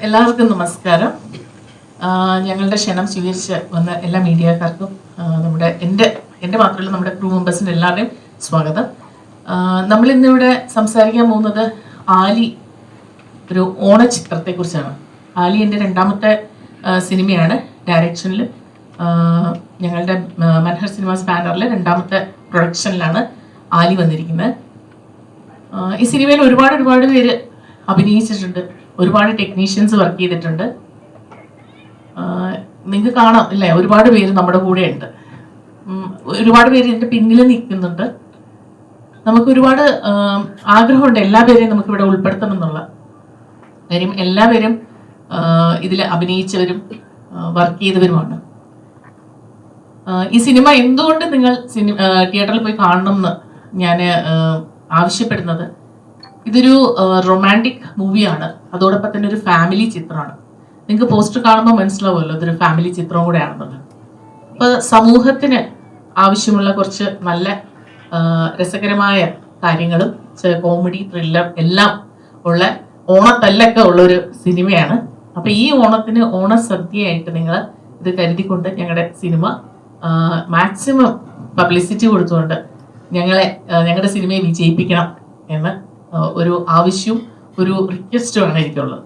എല്ലാവർക്കും നമസ്കാരം. ഞങ്ങളുടെ ക്ഷണം സ്വീകരിച്ച് വന്ന എല്ലാ മീഡിയക്കാർക്കും എൻ്റെ മാത്രമല്ല നമ്മുടെ ക്രൂ മെമ്പേഴ്സിൻ്റെ എല്ലാവരുടെയും സ്വാഗതം. നമ്മളിന്നിവിടെ സംസാരിക്കാൻ പോകുന്നത് ആലി ഒരു ഓണച്ചിത്രത്തെക്കുറിച്ചാണ്. ആലി എൻ്റെ രണ്ടാമത്തെ സിനിമയാണ്. ഡയറക്ഷനിൽ ഞങ്ങളുടെ മൻഹർ സിനിമാസ് ബാനറിലെ രണ്ടാമത്തെ പ്രൊഡക്ഷനിലാണ് ആലി വന്നിരിക്കുന്നത്. ഈ സിനിമയിൽ ഒരുപാട് പേര് അഭിനയിച്ചിട്ടുണ്ട്. ഒരുപാട് ടെക്നീഷ്യൻസ് വർക്ക് ചെയ്തിട്ടുണ്ട്. നിങ്ങൾക്ക് കാണാം അല്ലേ, ഒരുപാട് പേര് നമ്മുടെ കൂടെ ഉണ്ട്. ഒരുപാട് പേര് ഇതിൻ്റെ പിന്നിൽ നിൽക്കുന്നുണ്ട്. നമുക്ക് ഒരുപാട് ആഗ്രഹമുണ്ട് എല്ലാ പേരെയും നമുക്കിവിടെ ഉൾപ്പെടുത്തണം എന്നുള്ള കാര്യം. എല്ലാവരും ഇതിൽ അഭിനയിച്ചവരും വർക്ക് ചെയ്തവരുമാണ്. ഈ സിനിമ എന്തുകൊണ്ട് നിങ്ങൾ തിയേറ്ററിൽ പോയി കാണണം എന്ന് ഞാൻ ആവശ്യപ്പെടുന്നത്, ഇതൊരു റൊമാൻറ്റിക് മൂവിയാണ്. അതോടൊപ്പം തന്നെ ഒരു ഫാമിലി ചിത്രമാണ്. നിങ്ങൾക്ക് പോസ്റ്റർ കാണുമ്പോൾ മനസ്സിലാവുമല്ലോ ഇതൊരു ഫാമിലി ചിത്രവും കൂടെ ആണെന്നുള്ളത്. അപ്പോൾ സമൂഹത്തിന് ആവശ്യമുള്ള കുറച്ച് നല്ല രസകരമായ കാര്യങ്ങളും കോമഡി, ത്രില്ലർ എല്ലാം ഉള്ള ഓണത്തല്ലൊക്കെ ഉള്ളൊരു സിനിമയാണ്. അപ്പോൾ ഈ ഓണത്തിന് ഓണസദ്യയായിട്ട് നിങ്ങൾ ഇത് കരുതിക്കൊണ്ട് ഞങ്ങളുടെ സിനിമ മാക്സിമം പബ്ലിസിറ്റി കൊടുത്തുകൊണ്ട് ഞങ്ങളുടെ സിനിമയെ വിജയിപ്പിക്കണം എന്ന് ഒരു ആവശ്യവും ഒരു റിക്വസ്റ്റുമാണ് എനിക്കുള്ളത്.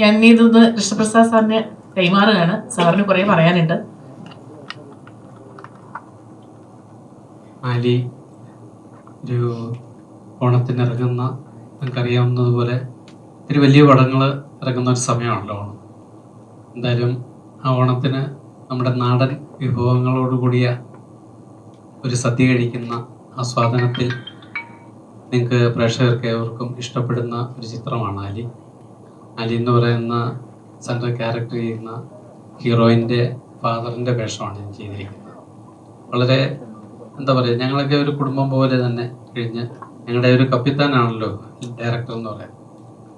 ഞാൻ ഇതൊന്ന് കൃഷ്ണപ്രസാദ് സാറിന് കൈമാറുകയാണ്. സാറിന് കുറേ പറയാനുണ്ട്. ആലി ഒരു ഓണത്തിന് ഇറങ്ങുന്ന, നിങ്ങൾക്കറിയാവുന്നതുപോലെ ഒരു വലിയ പടങ്ങൾ ഇറങ്ങുന്ന ഒരു സമയമാണല്ലോ ഓണം. എന്തായാലും ആ ഓണത്തിന് നമ്മുടെ നാടൻ വിഭവങ്ങളോടുകൂടിയ ഒരു സദ്യ കഴിക്കുന്ന ആസ്വാദനത്തിൽ നിങ്ങൾക്ക് പ്രേക്ഷകർക്ക് ഏവർക്കും ഇഷ്ടപ്പെടുന്ന ഒരു ചിത്രമാണ് ആലി. ആലി എന്ന് പറയുന്ന സെൻട്രൽ ക്യാരക്ടർ ചെയ്യുന്ന ഹീറോയിൻ്റെ ഫാദറിൻ്റെ വേഷമാണ് ഞാൻ ചെയ്തിരിക്കുന്നത്. വളരെ എന്താ പറയുക, ഞങ്ങളൊക്കെ ഒരു കുടുംബം പോലെ തന്നെ കഴിഞ്ഞ് ഞങ്ങളുടെ ഒരു കപ്പിത്താനാണല്ലോ ഡയറക്ടർ എന്ന് പറയുന്നത്.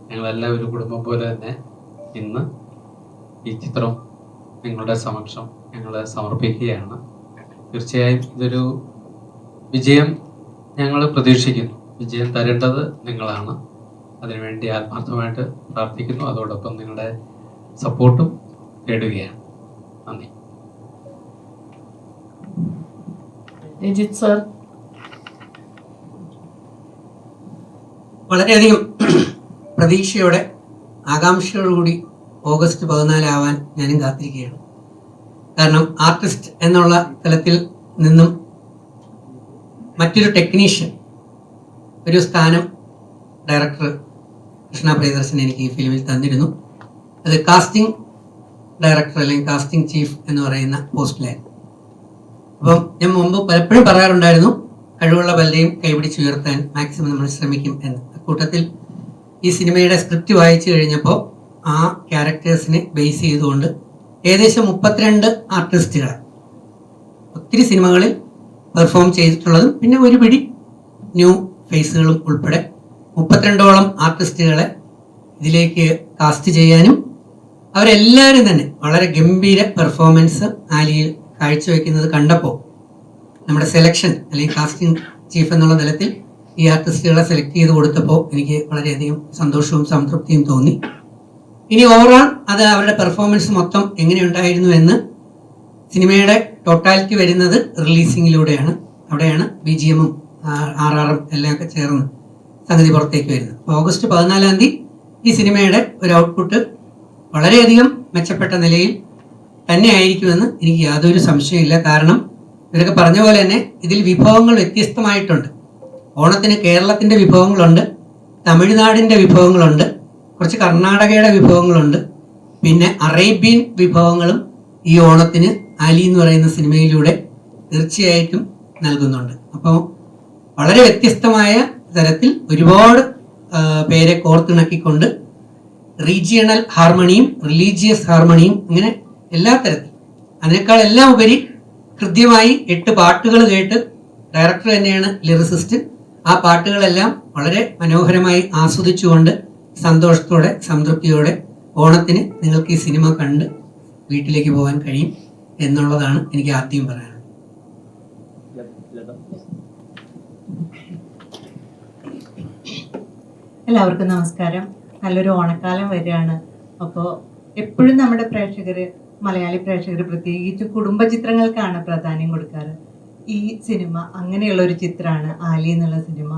ഞങ്ങളെല്ലാം ഒരു കുടുംബം പോലെ തന്നെ ഇന്ന് ഈ ചിത്രം നിങ്ങളുടെ സമക്ഷം ഞങ്ങൾ സമർപ്പിക്കുകയാണ്. തീർച്ചയായും ഇതൊരു വിജയം ഞങ്ങൾ പ്രതീക്ഷിക്കുന്നു. വിജയം തരേണ്ടത് നിങ്ങളാണ്. അതിനുവേണ്ടി ആത്മാർത്ഥമായിട്ട് പ്രാർത്ഥിക്കുന്നു. അതോടൊപ്പം നിങ്ങളുടെ സപ്പോർട്ടും തേടുകയാണ്. നന്ദി. രജിത് സർ. വളരെയധികം പ്രതീക്ഷയോടെ ആകാംക്ഷയോടുകൂടി ഓഗസ്റ്റ് 14 ആവാൻ ഞാനും കാത്തിരിക്കുകയാണ്. കാരണം ആർട്ടിസ്റ്റ് എന്നുള്ള തലത്തിൽ നിന്നും മറ്റൊരു ടെക്നീഷ്യൻ ഒരു സ്ഥാനം ഡയറക്ടർ കൃഷ്ണ പ്രിയദർശൻ എനിക്ക് ഈ ഫിലിമിൽ തന്നിരുന്നു. അത് കാസ്റ്റിംഗ് ഡയറക്ടർ അല്ലെങ്കിൽ കാസ്റ്റിംഗ് ചീഫ് എന്ന് പറയുന്ന പോസ്റ്റിലായിരുന്നു. അപ്പം ഞാൻ മുമ്പ് പലപ്പോഴും പറയാറുണ്ടായിരുന്നു, കഴിവുള്ള പലരെയും കൈപിടിച്ചുയർത്താൻ മാക്സിമം നമ്മൾ ശ്രമിക്കും എന്ന്. അക്കൂട്ടത്തിൽ ഈ സിനിമയുടെ സ്ക്രിപ്റ്റ് വായിച്ചു കഴിഞ്ഞപ്പോൾ ആ ക്യാരക്ടേഴ്സിനെ ബേസ് ചെയ്തുകൊണ്ട് ഏകദേശം 32 ആർട്ടിസ്റ്റുകളെ ഒത്തിരി സിനിമകളിൽ പെർഫോം ചെയ്തിട്ടുള്ളതും പിന്നെ ഒരു പിടി ന്യൂ ഫേസുകളും ഉൾപ്പെടെ 32ഓളം ആർട്ടിസ്റ്റുകളെ ഇതിലേക്ക് കാസ്റ്റ് ചെയ്യാനും അവരെല്ലാവരും തന്നെ വളരെ ഗംഭീര പെർഫോമൻസ് ആലിയിൽ കാഴ്ചവെക്കുന്നത് കണ്ടപ്പോൾ നമ്മുടെ സെലക്ഷൻ അല്ലെങ്കിൽ കാസ്റ്റിംഗ് ചീഫ് എന്നുള്ള തലത്തിൽ ഈ ആർട്ടിസ്റ്റുകളെ സെലക്ട് ചെയ്ത് കൊടുത്തപ്പോൾ എനിക്ക് വളരെയധികം സന്തോഷവും സംതൃപ്തിയും തോന്നി. ഇനി ഓവറോൾ അത് അവരുടെ പെർഫോമൻസ് മൊത്തം എങ്ങനെയുണ്ടായിരുന്നു എന്ന് സിനിമയുടെ ടോട്ടാലിറ്റി വരുന്നത് റിലീസിങ്ങിലൂടെയാണ്. അവിടെയാണ് BGM-ഉം RR-ഉം എല്ലാം ഒക്കെ ചേർന്ന് സംഗതി പുറത്തേക്ക് വരുന്നത്. അപ്പോൾ ഓഗസ്റ്റ് 14 ഈ സിനിമയുടെ ഒരു ഔട്ട്പുട്ട് വളരെയധികം മെച്ചപ്പെട്ട നിലയിൽ തന്നെ ആയിരിക്കുമെന്ന് എനിക്ക് യാതൊരു സംശയമില്ല. കാരണം ഇവരൊക്കെ പറഞ്ഞ പോലെ തന്നെ ഇതിൽ വിഭവങ്ങൾ വ്യത്യസ്തമായിട്ടുണ്ട്. ഓണത്തിന് കേരളത്തിൻ്റെ വിഭവങ്ങളുണ്ട്, തമിഴ്നാടിൻ്റെ വിഭവങ്ങളുണ്ട്, കുറച്ച് കർണാടകയുടെ വിഭവങ്ങളുണ്ട്, പിന്നെ അറേബ്യൻ വിഭവങ്ങളും ഈ ഓണത്തിന് ആലി എന്ന് പറയുന്ന സിനിമയിലൂടെ തീർച്ചയായിട്ടും നൽകുന്നുണ്ട്. അപ്പോൾ വളരെ വ്യത്യസ്തമായ തരത്തിൽ ഒരുപാട് പേരെ കോർത്തിണക്കിക്കൊണ്ട് റീജിയണൽ ഹാർമണിയും റിലീജിയസ് ഹാർമണിയും ഇങ്ങനെ എല്ലാ തരത്തിൽ, അതിനേക്കാൾ എല്ലാം ഉപരി കൃത്യമായി 8 പാട്ടുകൾ കേട്ട് ഡയറക്ടർ തന്നെയാണ് ലിറിസിസ്റ്റ്. ആ പാട്ടുകളെല്ലാം വളരെ മനോഹരമായി ആസ്വദിച്ചുകൊണ്ട് സന്തോഷത്തോടെ സംതൃപ്തിയോടെ ഓണത്തിന് നിങ്ങൾക്ക് ഈ സിനിമ കണ്ട് വീട്ടിലേക്ക് പോകാൻ കഴിയും എന്നുള്ളതാണ് എനിക്ക് ആദ്യം പറയാനുള്ളത്. എല്ലാവർക്കും നമസ്കാരം. നല്ലൊരു ഓണക്കാലം വരികയാണ്. അപ്പോൾ എപ്പോഴും നമ്മുടെ പ്രേക്ഷകർ, മലയാളി പ്രേക്ഷകർ പ്രത്യേകിച്ച് കുടുംബ ചിത്രങ്ങൾക്കാണ് പ്രാധാന്യം കൊടുക്കാറ്. ഈ സിനിമ അങ്ങനെയുള്ള ഒരു ചിത്രമാണ് ആലി എന്നുള്ള സിനിമ.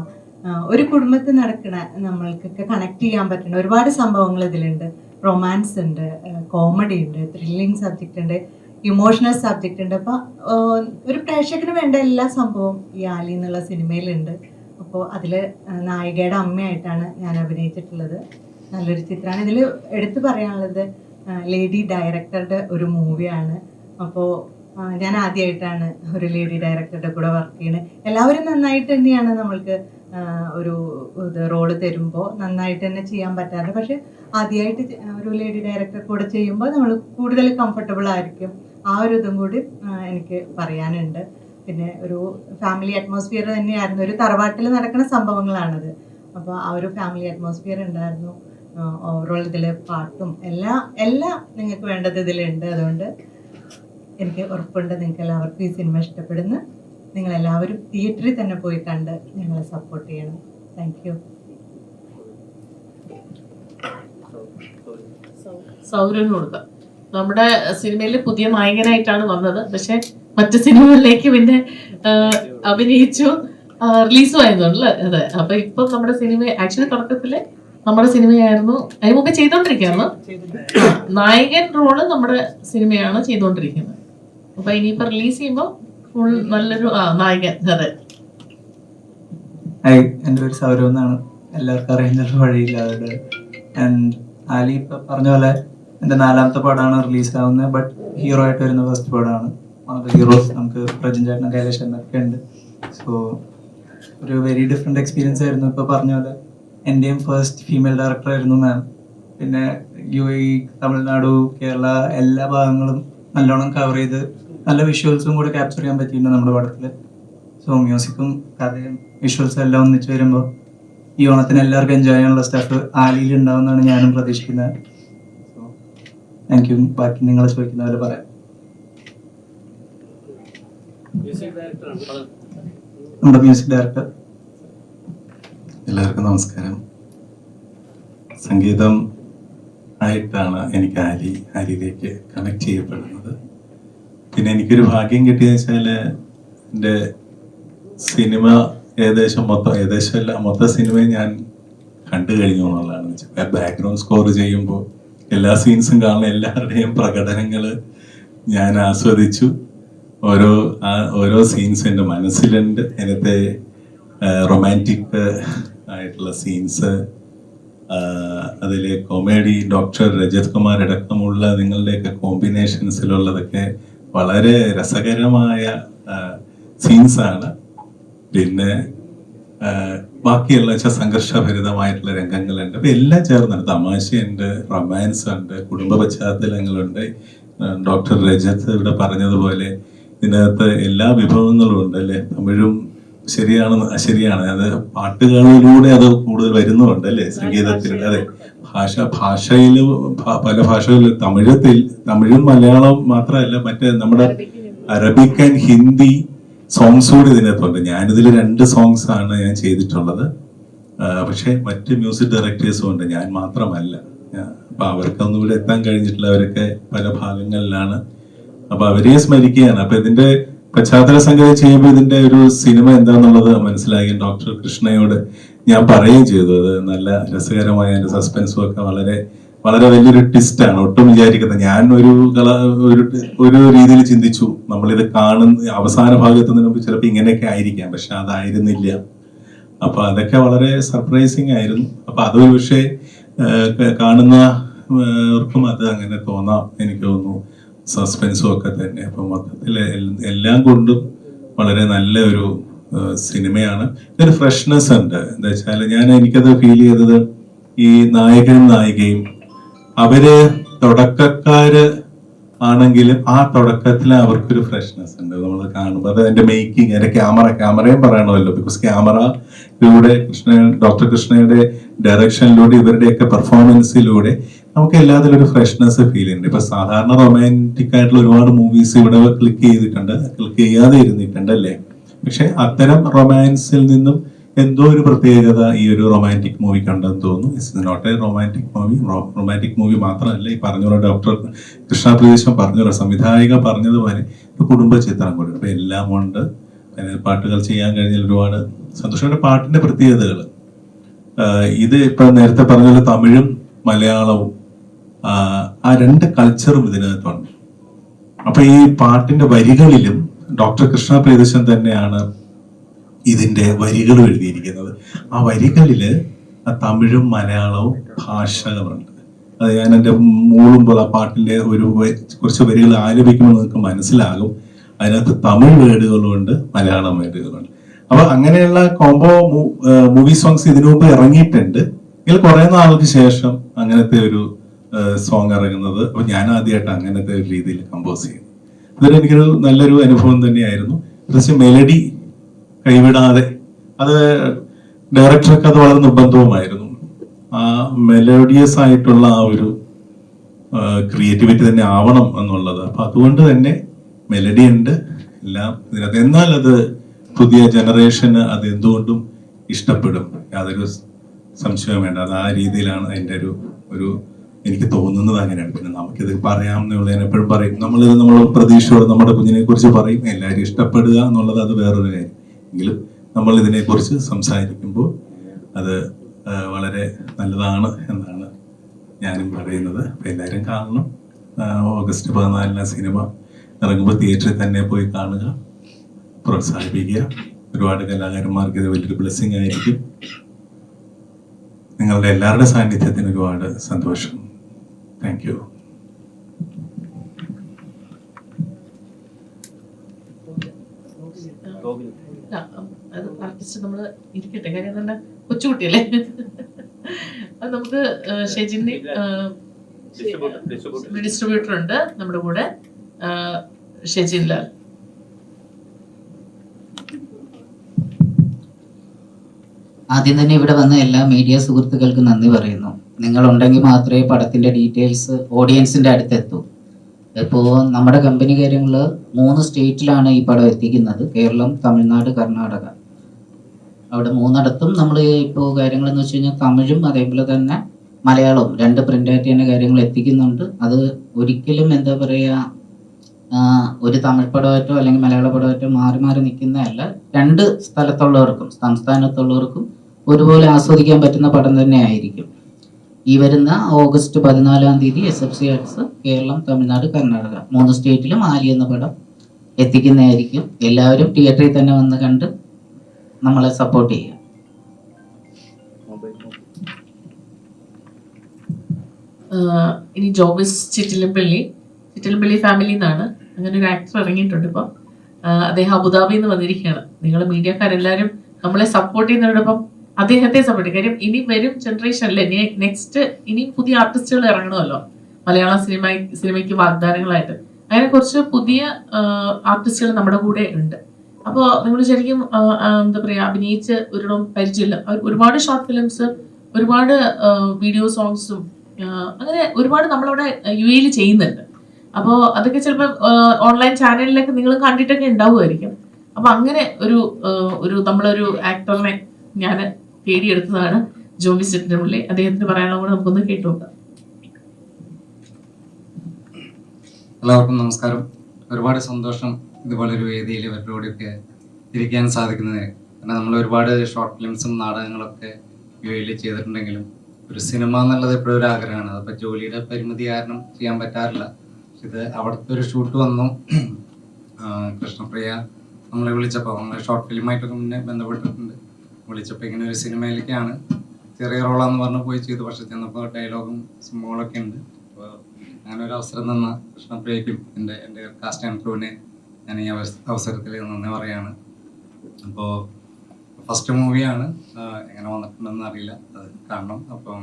ഒരു കുടുംബത്തിൽ നടക്കുന്ന നമ്മൾക്കൊക്കെ കണക്ട് ചെയ്യാൻ പറ്റുന്ന ഒരുപാട് സംഭവങ്ങൾ ഇതിലുണ്ട്. റൊമാൻസ് ഉണ്ട്, കോമഡി ഉണ്ട്, ത്രില്ലിങ് സബ്ജക്റ്റ് ഉണ്ട്, ഇമോഷണൽ സബ്ജക്റ്റ് ഉണ്ട്. അപ്പോൾ ഒരു പ്രേക്ഷകന് വേണ്ട എല്ലാ സംഭവവും ഈ ആലി എന്നുള്ള സിനിമയിലുണ്ട്. അപ്പോൾ അതിൽ നായികയുടെ അമ്മയായിട്ടാണ് ഞാൻ അഭിനയിച്ചിട്ടുള്ളത്. നല്ലൊരു ചിത്രമാണ്. ഇതിൽ എടുത്തു പറയാനുള്ളത് ലേഡി ഡയറക്ടറുടെ ഒരു മൂവിയാണ്. അപ്പോൾ ഞാൻ ആദ്യമായിട്ടാണ് ഒരു ലേഡി ഡയറക്ടറുടെ കൂടെ വർക്ക് ചെയ്യുന്നത്. എല്ലാവരും നന്നായിട്ട് തന്നെയാണ് നമ്മൾക്ക് ഒരു റോള് തരുമ്പോൾ നന്നായിട്ട് തന്നെ ചെയ്യാൻ പറ്റാറുണ്ട്. പക്ഷെ ആദ്യമായിട്ട് ഒരു ലേഡി ഡയറക്ടർ കൂടെ ചെയ്യുമ്പോൾ നമ്മൾ കൂടുതൽ കംഫർട്ടബിൾ ആയിരിക്കും. ആ ഒരു ഇതും കൂടി എനിക്ക് പറയാനുണ്ട്. പിന്നെ ഒരു ഫാമിലി അറ്റ്മോസ്ഫിയർ തന്നെയായിരുന്നു. ഒരു തറവാട്ടിൽ നടക്കുന്ന സംഭവങ്ങളാണത്. അപ്പോൾ ആ ഒരു ഫാമിലി അറ്റ്മോസ്ഫിയർ ഉണ്ടായിരുന്നു. ഓവറോൾ ഇതിൽ പാട്ടും എല്ലാം നിങ്ങൾക്ക് വേണ്ടത് ഇതിലുണ്ട്. അതുകൊണ്ട് എനിക്ക് ഉറപ്പുണ്ട് നിങ്ങൾക്ക് എല്ലാവർക്കും ഈ സിനിമ ഇഷ്ടപ്പെടുന്നു. നിങ്ങളെല്ലാവരും തിയേറ്ററിൽ തന്നെ പോയി കണ്ട് ഞങ്ങളെ സപ്പോർട്ട് ചെയ്യണം. Thank you. സൗരന് കൊടുക്കാം. നമ്മുടെ സിനിമയിൽ പുതിയ നായകനായിട്ടാണ് വന്നത്. പക്ഷെ മറ്റു സിനിമകളിലേക്ക് പിന്നെ അഭിനയിച്ചു, റിലീസും ആയതുകൊണ്ടല്ലേ. അതെ. അപ്പൊ ഇപ്പൊ നമ്മുടെ സിനിമ ആക്ച്വലി തുടക്കത്തില് നമ്മുടെ സിനിമയായിരുന്നു, അതിന് മുമ്പ് ചെയ്തോണ്ടിരിക്കുകയാണ്. നായകൻ റോള് നമ്മുടെ സിനിമയാണ് ചെയ്തുകൊണ്ടിരിക്കുന്നത്. അപ്പൊ ഇനിയിപ്പോ റിലീസ് ചെയ്യുമ്പോൾ ഫുൾ നല്ലൊരു നായകൻ. അതെ. എൻ്റെ പേര് സൗരവ് എന്നാണ്. എല്ലാവർക്കും അറിയുന്ന വഴിയില്ലാതെ. ആൻഡ് ആലി ഇപ്പം പറഞ്ഞ പോലെ എൻ്റെ 4ാമത്തെ പടമാണ് റിലീസാവുന്നത്. ബട്ട് ഹീറോ ആയിട്ട് വരുന്ന ഫസ്റ്റ് പടമാണ്. വൺ ഓഫ് ദ ഹീറോസ് നമുക്ക് പ്രജിൻ ചേട്ടനും കൈലാഷനൊക്കെ ഉണ്ട്. സോ ഒരു വെരി ഡിഫറെൻറ്റ് എക്സ്പീരിയൻസ് ആയിരുന്നു. ഇപ്പോൾ പറഞ്ഞ പോലെ എൻ്റെയും ഫസ്റ്റ് ഫീമെയിൽ ഡയറക്ടർ ആയിരുന്നു മാം. പിന്നെ UAE, തമിഴ്നാട്, കേരള എല്ലാ ഭാഗങ്ങളും നല്ലോണം കവർ ചെയ്ത് നല്ല വിഷ്വൽസും കൂടെ ക്യാപ്ചർ ചെയ്യാൻ പറ്റിയിട്ടുണ്ട് നമ്മുടെ പടത്തിൽ. സോ മ്യൂസിക്കും കഥയും വിഷ്വൽസും എല്ലാം ഒന്നിച്ച് വരുമ്പോൾ ഈ ഓണത്തിന് എല്ലാവർക്കും എൻജോയ് ചെയ്യാനുള്ള സ്റ്റഫ് ആലിയിൽ ഉണ്ടാവുമെന്നാണ് ഞാനും പ്രതീക്ഷിക്കുന്നത്. So thank you. ബാക്കി നിങ്ങൾ ചോദിക്കുന്ന പോലെ പറയാം. നമ്മുടെ മ്യൂസിക് ഡയറക്ടർ. എല്ലാവർക്കും നമസ്കാരം. സംഗീതം ആയിട്ടാണ് എനിക്ക് ആലിയിലേക്ക് കണക്ട് ചെയ്യപ്പെടുന്നത്. പിന്നെ എനിക്കൊരു ഭാഗ്യം കിട്ടിയെന്ന് വെച്ചാൽ എൻ്റെ സിനിമ മൊത്തം സിനിമയും ഞാൻ കണ്ടു കഴിഞ്ഞു എന്നുള്ളതാണ്. വെച്ചാൽ ബാക്ക്ഗ്രൗണ്ട് സ്കോർ ചെയ്യുമ്പോൾ എല്ലാ സീൻസും കാണുന്ന എല്ലാവരുടെയും പ്രകടനങ്ങൾ ഞാൻ ആസ്വദിച്ചു. ഓരോ സീൻസ് എൻ്റെ മനസ്സിലുണ്ട്. അതിനകത്തെ റൊമാൻറ്റിക് ആയിട്ടുള്ള സീൻസ്, അതിലെ കോമഡി, ഡോക്ടർ രജത് കുമാർ അടക്കമുള്ള നിങ്ങളുടെയൊക്കെ കോമ്പിനേഷൻസിലുള്ളതൊക്കെ വളരെ രസകരമായ സീൻസാണ്. പിന്നെ ബാക്കിയുള്ള വെച്ചാൽ സംഘർഷഭരിതമായിട്ടുള്ള രംഗങ്ങളുണ്ട്. അപ്പം എല്ലാം ചേർന്നുണ്ട്. തമാശയുണ്ട്, റൊമാൻസ് ഉണ്ട്, കുടുംബ പശ്ചാത്തലങ്ങളുണ്ട്. ഡോക്ടർ രജത്ത് ഇവിടെ പറഞ്ഞതുപോലെ ഇതിനകത്ത് എല്ലാ വിഭവങ്ങളും ഉണ്ട് അല്ലേ. തമിഴും ശരിയാണ്. അത് പാട്ടുകളിലൂടെ അത് കൂടുതൽ വരുന്നുണ്ട് അല്ലേ, സംഗീതത്തിൽ. അതെ, ഭാഷയിൽ പല ഭാഷകളിൽ തമിഴും മലയാളം മാത്രമല്ല, മറ്റേ നമ്മുടെ അറബിക് ആൻഡ് ഹിന്ദി സോങ്സ് കൂടി ഇതിനകത്തുണ്ട്. ഞാനിതിൽ 2 സോങ്സ് ആണ് ഞാൻ ചെയ്തിട്ടുള്ളത്. പക്ഷെ മറ്റ് മ്യൂസിക് ഡയറക്ടേഴ്സും ഉണ്ട്, ഞാൻ മാത്രമല്ല. അപ്പൊ അവർക്കൊന്നും ഇവിടെ എത്താൻ കഴിഞ്ഞിട്ടില്ല. അവരൊക്കെ പല ഭാഗങ്ങളിലാണ്. അപ്പൊ അവരെ സ്മരിക്കുകയാണ്. അപ്പൊ ഇതിന്റെ പശ്ചാത്തല സംഗതി ചെയ്യുമ്പോൾ ഇതിന്റെ ഒരു സിനിമ എന്താന്നുള്ളത് മനസ്സിലാക്കി ഡോക്ടർ കൃഷ്ണയോട് ഞാൻ പറയുകയും ചെയ്തു. അത് നല്ല രസകരമായ സസ്പെൻസും ഒക്കെ വളരെ വളരെ വലിയൊരു ട്വിസ്റ്റാണ്. ഒട്ടും വിചാരിക്കുന്നത്. ഞാൻ ഒരു രീതിയിൽ ചിന്തിച്ചു, നമ്മളിത് കാണുന്ന അവസാന ഭാഗത്ത് മുമ്പ് ചിലപ്പോൾ ഇങ്ങനെയൊക്കെ ആയിരിക്കാം, പക്ഷെ അതായിരുന്നില്ല. അപ്പൊ അതൊക്കെ വളരെ സർപ്രൈസിങ് ആയിരുന്നു. അപ്പൊ അതൊരു പക്ഷേ കാണുന്നവർക്കും അത് അങ്ങനെ തോന്നാം, എനിക്ക് തോന്നുന്നു. സസ്പെൻസും ഒക്കെ തന്നെ. അപ്പൊ മൊത്തത്തിൽ എല്ലാം കൊണ്ടും വളരെ നല്ല ഒരു സിനിമയാണ്. ഇതൊരു ഫ്രഷ്നെസ് ഉണ്ട്. എന്താ വെച്ചാൽ എനിക്കത് ഫീൽ ചെയ്തത്, ഈ നായകനും നായികയും അവര് തുടക്കക്കാര് ആണെങ്കിലും ആ തുടക്കത്തിൽ അവർക്കൊരു ഫ്രഷ്നെസ് ഉണ്ട്. നമ്മൾ കാണുമ്പോൾ അത് അതിന്റെ മേക്കിംഗ്, അതിന്റെ ക്യാമറയും പറയണമല്ലോ. ബിക്കോസ് ക്യാമറയിലൂടെ ഡോക്ടർ കൃഷ്ണയുടെ ഡയറക്ഷനിലൂടെ ഇവരുടെയൊക്കെ പെർഫോമൻസിലൂടെ നമുക്ക് എല്ലാത്തിലും ഒരു ഫ്രഷ്നെസ് ഫീൽ ചെയ്യുന്നുണ്ട്. ഇപ്പൊ സാധാരണ റൊമാൻറ്റിക് ആയിട്ടുള്ള ഒരുപാട് മൂവീസ് ഇവിടെ ക്ലിക്ക് ചെയ്യാതെ ഇരുന്നിട്ടുണ്ട് അല്ലേ. പക്ഷെ അത്തരം റൊമാൻസിൽ നിന്നും എന്തോ ഒരു പ്രത്യേകത ഈ ഒരു റൊമാൻറ്റിക് മൂവി കണ്ടെന്ന് തോന്നുന്നു. It's not a romantic movie. Romantic movie മാത്രമല്ല, ഈ പറഞ്ഞ പോലെ ഡോക്ടർ കൃഷ്ണപ്രദേശം പറഞ്ഞ പോലെ, സംവിധായിക പറഞ്ഞതുപോലെ ഒരു കുടുംബ ചിത്രം കൂടി. അപ്പൊ എല്ലാം കൊണ്ട് പാട്ടുകൾ ചെയ്യാൻ കഴിഞ്ഞാൽ ഒരുപാട് സന്തോഷമുണ്ട്. പാട്ടിന്റെ പ്രത്യേകതകൾ ഇത് ഇപ്പൊ നേരത്തെ പറഞ്ഞ പോലെ തമിഴും മലയാളവും ആ രണ്ട് കൾച്ചറും ഇതിനകത്തുണ്ട്. അപ്പൊ ഈ പാട്ടിന്റെ വരികളിലും ഡോക്ടർ കൃഷ്ണ പ്രിയദർശൻ തന്നെയാണ് ഇതിന്റെ വരികൾ എഴുതിയിരിക്കുന്നത്. ആ വരികളില് തമിഴും മലയാളവും ഭാഷകളുണ്ട്. അത് ഞാൻ എൻ്റെ മൂളുമ്പോൾ ആ പാട്ടിന്റെ കുറച്ച് വരികൾ ആലപിക്കുമ്പോൾ നിങ്ങൾക്ക് മനസ്സിലാകും. അതിനകത്ത് തമിഴ് വേർഡുകളുണ്ട്, മലയാളം വേർഡുകളുണ്ട്. അപ്പൊ അങ്ങനെയുള്ള കോംബോ മൂവി സോങ്സ് ഇതിനു മുമ്പ് ഇറങ്ങിയിട്ടുണ്ട്. ഇതിൽ കുറെ നാൾക്ക് ശേഷം അങ്ങനത്തെ ഒരു സോങ് ഇറങ്ങുന്നത്. അപ്പൊ ഞാൻ ആദ്യമായിട്ട് അങ്ങനത്തെ ഒരു രീതിയിൽ കമ്പോസ് ചെയ്യുന്നു. ഇതൊരു എനിക്കൊരു നല്ലൊരു അനുഭവം തന്നെയായിരുന്നു. പക്ഷേ മെലഡി കൈവിടാതെ, അത് ഡയറക്ടർക്ക് അത് വളരെ നിർബന്ധവുമായിരുന്നു. ആ മെലോഡിയസ് ആയിട്ടുള്ള ആ ഒരു ക്രിയേറ്റിവിറ്റി തന്നെ ആവണം എന്നുള്ളത്. അപ്പൊ അതുകൊണ്ട് തന്നെ മെലഡി ഉണ്ട് എല്ലാം ഇതിനകത്ത്. എന്നാൽ അത് പുതിയ ജനറേഷന് അത് എന്തുകൊണ്ടും ഇഷ്ടപ്പെടും, യാതൊരു സംശയവും വേണ്ട. അത് ആ രീതിയിലാണ് അതിൻ്റെ ഒരു എനിക്ക് തോന്നുന്നത്. അങ്ങനെയാണ്. പിന്നെ നമുക്കിത് പറയാമെന്നുള്ള, ഞാൻ എപ്പോഴും പറയും, നമ്മൾ പ്രതീക്ഷയോടെ നമ്മുടെ കുഞ്ഞിനെ കുറിച്ച് പറയും, എല്ലാവരും ഇഷ്ടപ്പെടുക എന്നുള്ളത് അത് വേറൊരു കാര്യം. എങ്കിലും നമ്മൾ ഇതിനെക്കുറിച്ച് സംസാരിക്കുമ്പോൾ അത് വളരെ നല്ലതാണ് എന്നാണ് ഞാനും പറയുന്നത്. അപ്പം എല്ലാവരും കാണണം. ഓഗസ്റ്റ് 14 സിനിമ ഇറങ്ങുമ്പോൾ തിയേറ്ററിൽ തന്നെ പോയി കാണുക, പ്രോത്സാഹിപ്പിക്കുക. ഒരുപാട് കലാകാരന്മാർക്ക് ഇത് വലിയൊരു ബ്ലെസ്സിങ് ആയിരിക്കും. നിങ്ങളുടെ എല്ലാവരുടെ സാന്നിധ്യത്തിന് ഒരുപാട് സന്തോഷം. Thank you. അത് ആർട്ടിസ്റ്റ് നമ്മൾ ഇരിക്കട്ടെ, കാര്യം തന്നെ കൊച്ചുകുട്ടിയല്ലേ. അത് നമുക്ക് ഷെജിന്റെ ഡിസ്ട്രിബ്യൂട്ടർ ഉണ്ട് നമ്മുടെ കൂടെ, ഷെജിൻ ലാൽ. ആദ്യം തന്നെ ഇവിടെ വന്ന എല്ലാ മീഡിയ സുഹൃത്തുക്കൾക്കും നന്ദി പറയുന്നു. നിങ്ങളുണ്ടെങ്കിൽ മാത്രമേ പടത്തിൻ്റെ ഡീറ്റെയിൽസ് ഓഡിയൻസിൻ്റെ അടുത്തെത്തൂ. ഇപ്പോൾ നമ്മുടെ കമ്പനി കാര്യങ്ങൾ 3 സ്റ്റേറ്റിലാണ് ഈ പടം എത്തിക്കുന്നത്: കേരളം, തമിഴ്നാട്, കർണാടക. അവിടെ 3ഇടത്തും നമ്മൾ ഇപ്പോൾ കാര്യങ്ങളെന്ന് വെച്ച് കഴിഞ്ഞാൽ തമിഴും അതേപോലെ തന്നെ മലയാളവും 2 പ്രിൻ്റായിട്ട് തന്നെ കാര്യങ്ങൾ എത്തിക്കുന്നുണ്ട്. അത് ഒരിക്കലും എന്താ പറയുക, ഒരു തമിഴ് പടമായിട്ടോ അല്ലെങ്കിൽ മലയാള പടമായിട്ടോ മാറി മാറി നിൽക്കുന്നതല്ല. 2 സ്ഥലത്തുള്ളവർക്കും സംസ്ഥാനത്തുള്ളവർക്കും ഒരുപോലെ ആസ്വദിക്കാൻ പറ്റുന്ന പടം തന്നെ ആയിരിക്കും. ഈ വരുന്ന August 14 SFC arts Keralam, Tamil Nadu, Karnataka 3 സ്റ്റേറ്റിലും ആലി എന്ന പടം എത്തിക്കുന്നതായിരിക്കും. എല്ലാവരും തിയേറ്ററിൽ തന്നെ വന്ന് കണ്ട് നമ്മളെ സപ്പോർട്ട് ചെയ്യുക. ഇനി ജോബിസ് ചിറ്റിലപ്പള്ളി ഫാമിലി എന്നാണ്, അങ്ങനെ ഒരു ആക്ടർ ഇറങ്ങിയിട്ടുണ്ട് ഇപ്പം. അദ്ദേഹം അബുദാബിയിൽ നിന്ന് വന്നിരിക്കുകയാണ്. നിങ്ങൾ മീഡിയക്കാരെല്ലാവരും നമ്മളെ സപ്പോർട്ട് ചെയ്യുന്നതോടൊപ്പം അദ്ദേഹത്തെ സപ്പോർട്ട് ചെയ്യും. കാര്യം ഇനി വരും ജനറേഷനിലെ നെക്സ്റ്റ് ഇനി പുതിയ ആർട്ടിസ്റ്റുകൾ ഇറങ്ങണമല്ലോ മലയാള സിനിമയ്ക്ക് വാഗ്ദാനങ്ങളായിട്ട്. അങ്ങനെ കുറച്ച് പുതിയ ആർട്ടിസ്റ്റുകൾ നമ്മുടെ കൂടെ ഉണ്ട്. അപ്പോൾ നിങ്ങൾ ശരിക്കും എന്താ പറയുക, അഭിനയിച്ച് ഒരിടം പരിചയമില്ല. ഒരുപാട് ഷോർട്ട് ഫിലിംസ്, ഒരുപാട് വീഡിയോ സോങ്സും അങ്ങനെ ഒരുപാട് നമ്മളവിടെ UAE ചെയ്യുന്നുണ്ട്. അപ്പോൾ അതൊക്കെ ചിലപ്പോൾ ഓൺലൈൻ ചാനലിലൊക്കെ നിങ്ങൾ കണ്ടിട്ടൊക്കെ ഉണ്ടാവുമായിരിക്കും. അപ്പോൾ അങ്ങനെ ഒരു നമ്മളൊരു ആക്ടറിനെ ഞാൻ തേടിയെടുത്തതാണ് ജോബിസ് ചിറ്റിലപ്പള്ളി. അദ്ദേഹത്തിന് പറയാനുള്ള കൂടെ നമുക്കൊന്ന് കേട്ടു നോക്കാം. എല്ലാവർക്കും നമസ്കാരം. ഒരുപാട് സന്തോഷം ഇതുപോലൊരു വേദിയിൽ ഇവരുടെ കൂടെയൊക്കെ ഇരിക്കാൻ സാധിക്കുന്നതിന്. കാരണം നമ്മൾ ഒരുപാട് ഷോർട്ട് ഫിലിംസും നാടകങ്ങളൊക്കെ UAE ചെയ്തിട്ടുണ്ടെങ്കിലും ഒരു സിനിമ എന്നുള്ളത് എപ്പോഴും ഒരു ആഗ്രഹമാണ്. അതിപ്പോൾ ജോലിയുടെ പരിമിതി കാരണം ചെയ്യാൻ പറ്റാറില്ല. ഇത് അവിടുത്തെ ഒരു ഷൂട്ട് വന്നു. കൃഷ്ണപ്രിയ നമ്മളെ വിളിച്ചപ്പോൾ, നമ്മൾ ഷോർട്ട് ഫിലിമായിട്ടൊക്കെ മുന്നേ ബന്ധപ്പെട്ടിട്ടുണ്ട്, വിളിച്ചപ്പോൾ ഇങ്ങനെ ഒരു സിനിമയിലേക്കാണ്, ചെറിയ റോളാന്ന് പറഞ്ഞ് പോയി ചെയ്തു. പക്ഷെ ചെന്നപ്പോൾ ഡയലോഗും സംഭവങ്ങളൊക്കെ ഉണ്ട്. അപ്പോൾ അങ്ങനെ ഒരു അവസരം തന്ന കൃഷ്ണപ്രിയയ്ക്കും എൻ്റെ കാസ്റ്റ് ആൻഡ് ക്രൂവിനെ ഞാൻ ഈ അവസരത്തിൽ നന്ദി പറയാണ്. അപ്പോൾ ഫസ്റ്റ് മൂവിയാണ്, എങ്ങനെ വന്നിട്ടുണ്ടെന്ന് അറിയില്ല, അത് കാണണം. അപ്പം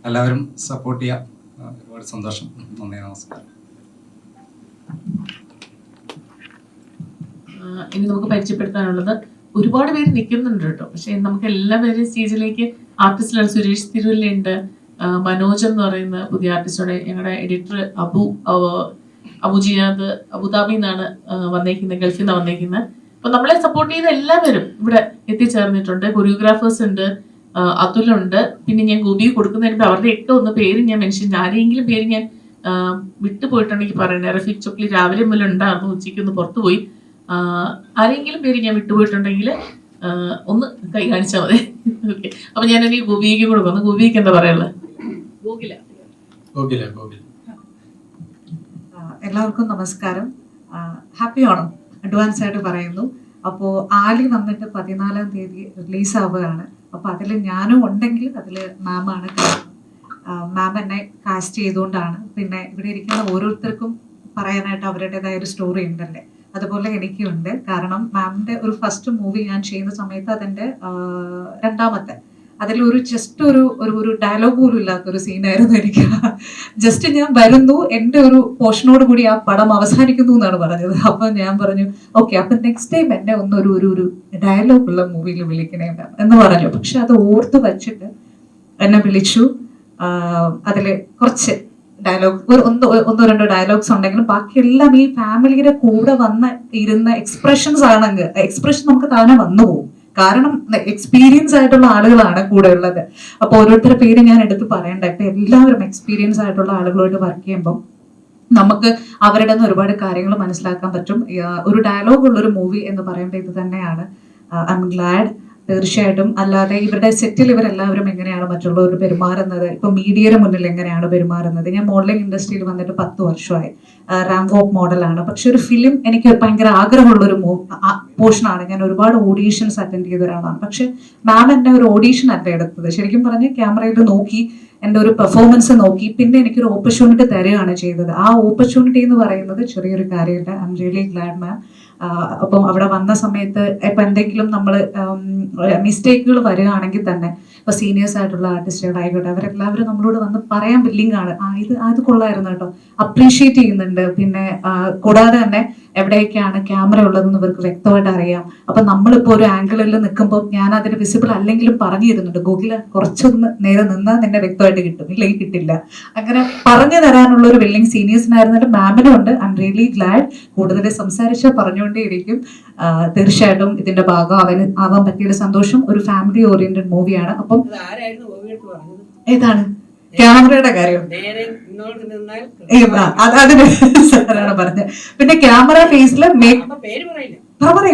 എല്ലാവരും സപ്പോർട്ട് ചെയ്യാം. ഒരുപാട് സന്തോഷം. നന്ദി, നമസ്കാരം. ഇനി നമുക്ക് പരിചയപ്പെടുത്താനുള്ളത് ഒരുപാട് പേര് നിൽക്കുന്നുണ്ട് കേട്ടോ. പക്ഷെ നമുക്ക് എല്ലാവരും സ്റ്റേജിലേക്ക് ആർട്ടിസ്റ്റിലാണ്. സുരേഷ് തിരുവല്ലയുണ്ട്, മനോജ് എന്ന് പറയുന്ന പുതിയ ആർട്ടിസ്റ്റോടെ, ഞങ്ങളുടെ എഡിറ്റർ അബു ജിയാദ് അബുദാബിയിൽ നിന്നാണ് വന്നേക്കുന്നത്, ഗൾഫിൽ നിന്നാണ് വന്നേക്കുന്നത്. അപ്പൊ നമ്മളെ സപ്പോർട്ട് ചെയ്ത എല്ലാവരും ഇവിടെ എത്തിച്ചേർന്നിട്ടുണ്ട്. കൊറിയോഗ്രാഫേഴ്സ് ഉണ്ട്, അതുലുണ്ട്, പിന്നെ ഞാൻ ഗോപിക്ക് കൊടുക്കുന്നതിന് മുമ്പ് അവരുടെ ഒന്ന് പേര് ഞാൻ മെൻഷൻ, ആരെങ്കിലും പേര് ഞാൻ വിട്ടുപോയിട്ടുണ്ടെങ്കിൽ പറയണേ. റഫീഖ് ചൊക്ലി രാവിലെ മുതൽ ഉണ്ടായിരുന്നു, ഉച്ചയ്ക്ക് ഒന്ന് പുറത്തുപോയി. ആരെങ്കിലും പേര് ഞാൻ വിട്ടുപോയിട്ടുണ്ടെങ്കിൽ ഒന്ന് കൈ കാണിച്ചാൽ മതി. ഓക്കെ, അപ്പൊ ഞാൻ എനിക്ക് ഗോപിക്ക് കൊടുക്കുന്നു. ഗോപിക്ക് എന്താ പറയാനുള്ളത്? ഗോകില. എല്ലാവർക്കും നമസ്കാരം. ഹാപ്പി ഓണം അഡ്വാൻസ് ആയിട്ട് പറയുന്നു. അപ്പോൾ ആലി വന്നിട്ട് 14-ാം തീയതി റിലീസ് ആവുകയാണ്. അപ്പോൾ അതിൽ ഞാനും ഉണ്ടെങ്കിൽ അതിൽ മാമാണ് കാരണം. മാം എന്നെ കാസ്റ്റ് ചെയ്തുകൊണ്ടാണ്. പിന്നെ ഇവിടെ ഇരിക്കുന്ന ഓരോരുത്തർക്കും പറയാനായിട്ട് അവരുടേതായ ഒരു സ്റ്റോറി ഉണ്ടല്ലേ, അതുപോലെ എനിക്കുണ്ട്. കാരണം മാമിൻ്റെ ഒരു ഫസ്റ്റ് മൂവി ഞാൻ ചെയ്യുന്ന സമയത്ത് അതെൻ്റെ രണ്ടാമത്തെ, അതിലൊരു ജസ്റ്റ് ഒരു ഡയലോഗ് പോലും ഇല്ലാത്തൊരു സീനായിരുന്നു എനിക്ക്. ജസ്റ്റ് ഞാൻ വരുന്നു, എൻ്റെ ഒരു പോർഷനോട് കൂടി ആ പടം അവസാനിക്കുന്നു എന്നാണ് പറഞ്ഞത്. അപ്പം ഞാൻ പറഞ്ഞു ഓക്കെ, അപ്പം നെക്സ്റ്റ് ടൈം എന്നെ ഒരു ഡയലോഗുള്ള മൂവിയിൽ വിളിക്കണേ എന്ന് പറഞ്ഞു. പക്ഷെ അത് ഓർത്ത് വച്ചിട്ട് എന്നെ വിളിച്ചു. അതിൽ കുറച്ച് ഡയലോഗ് ഒന്നോ രണ്ടോ ഡയലോഗ്സ് ഉണ്ടെങ്കിലും ബാക്കിയെല്ലാം ഈ ഫാമിലിയുടെ കൂടെ ഇരുന്ന എക്സ്പ്രഷൻസ് ആണെങ്കിൽ എക്സ്പ്രഷൻ നമുക്ക് താനെ വന്നു പോകും. കാരണം എക്സ്പീരിയൻസ് ആയിട്ടുള്ള ആളുകളാണ് കൂടെ ഉള്ളത്. അപ്പൊ ഓരോരുത്തരുടെ പേര് ഞാൻ എടുത്ത് പറയണ്ട. ഇപ്പൊ എല്ലാവരും എക്സ്പീരിയൻസ് ആയിട്ടുള്ള ആളുകളോട് വർക്ക് ചെയ്യുമ്പോൾ നമുക്ക് അവരുടെ നിന്ന് ഒരുപാട് കാര്യങ്ങൾ മനസ്സിലാക്കാൻ പറ്റും. ഒരു ഡയലോഗ് ഉള്ള ഒരു മൂവി എന്ന് പറയുമ്പോൾ ഇത് തന്നെയാണ്. I M GLAAD. തീർച്ചയായിട്ടും. അല്ലാതെ ഇവരുടെ സെറ്റിൽ ഇവരെല്ലാവരും എങ്ങനെയാണ് മറ്റുള്ളവർ പെരുമാറുന്നത്, ഇപ്പൊ മീഡിയയുടെ മുന്നിൽ എങ്ങനെയാണ് പെരുമാറുന്നത്. ഞാൻ മോഡലിംഗ് ഇൻഡസ്ട്രിയിൽ വന്നിട്ട് 10 വർഷമായി. റാംവോക്ക് മോഡലാണ്. പക്ഷെ ഒരു ഫിലിം എനിക്ക് ഭയങ്കര ആഗ്രഹമുള്ളൊരു പോർഷനാണ്. ഞാൻ ഒരുപാട് ഓഡീഷൻസ് അറ്റൻഡ് ചെയ്ത ഒരാളാണ്. പക്ഷെ മാം എന്നെ ഒരു ഓഡീഷൻ അല്ല എടുത്തത്. ശരിക്കും പറഞ്ഞ് ക്യാമറയിൽ നോക്കി എൻ്റെ ഒരു പെർഫോമൻസ് നോക്കി പിന്നെ എനിക്കൊരു ഓപ്പർച്യൂണിറ്റി തരികയാണ് ചെയ്തത്. ആ ഓപ്പർച്യൂണിറ്റി എന്ന് പറയുന്നത് ചെറിയൊരു കാര്യമില്ല. ഐ എം റിയലി ഗ്ലാഡ് മാം. അപ്പം അവിടെ വന്ന സമയത്ത് ഇപ്പം എന്തെങ്കിലും നമ്മൾ മിസ്റ്റേക്കുകൾ വരികയാണെങ്കിൽ തന്നെ ഇപ്പൊ സീനിയേഴ്സ് ആയിട്ടുള്ള ആർട്ടിസ്റ്റുകളായിക്കോട്ടെ അവരെല്ലാവരും നമ്മളോട് വന്ന് പറയാൻ വില്ലിങ് ആണ്. ഇത് കൊള്ളായിരുന്നു കേട്ടോ, അപ്രീഷിയേറ്റ് ചെയ്യുന്നുണ്ട്. പിന്നെ കൂടാതെ തന്നെ എവിടെയൊക്കെയാണ് ക്യാമറ ഉള്ളതെന്ന് ഇവർക്ക് വ്യക്തമായിട്ട് അറിയാം. അപ്പൊ നമ്മളിപ്പോ ഒരു ആംഗിളിൽ നിൽക്കുമ്പോൾ ഞാൻ അതിന് വിസിബിൾ അല്ലെങ്കിലും പറഞ്ഞു തരുന്നുണ്ട്, ഗോകുല കുറച്ചൊന്ന് നേരെ നിന്നാൽ നിന്നെ വ്യക്തമായിട്ട് കിട്ടും, ഇല്ലെങ്കിൽ കിട്ടില്ല. അങ്ങനെ പറഞ്ഞു തരാനുള്ള ഒരു വില്ലിങ് സീനിയേഴ്സിനായിരുന്നാലും മാമിനും ഉണ്ട്. I am really GLAAD. കൂടുതൽ സംസാരിച്ചാൽ പറഞ്ഞുകൊണ്ടേയിരിക്കും. തീർച്ചയായിട്ടും ഇതിന്റെ ഭാഗം ആവാൻ പറ്റിയൊരു സന്തോഷം. ഒരു ഫാമിലി ഓറിയന്റഡ് മൂവിയാണ്. അപ്പം ഏതാണ് ക്യാമറയുടെ കാര്യം അതിന് സാറാണ് പറഞ്ഞത്. പിന്നെ ക്യാമറ ഫേസിൽ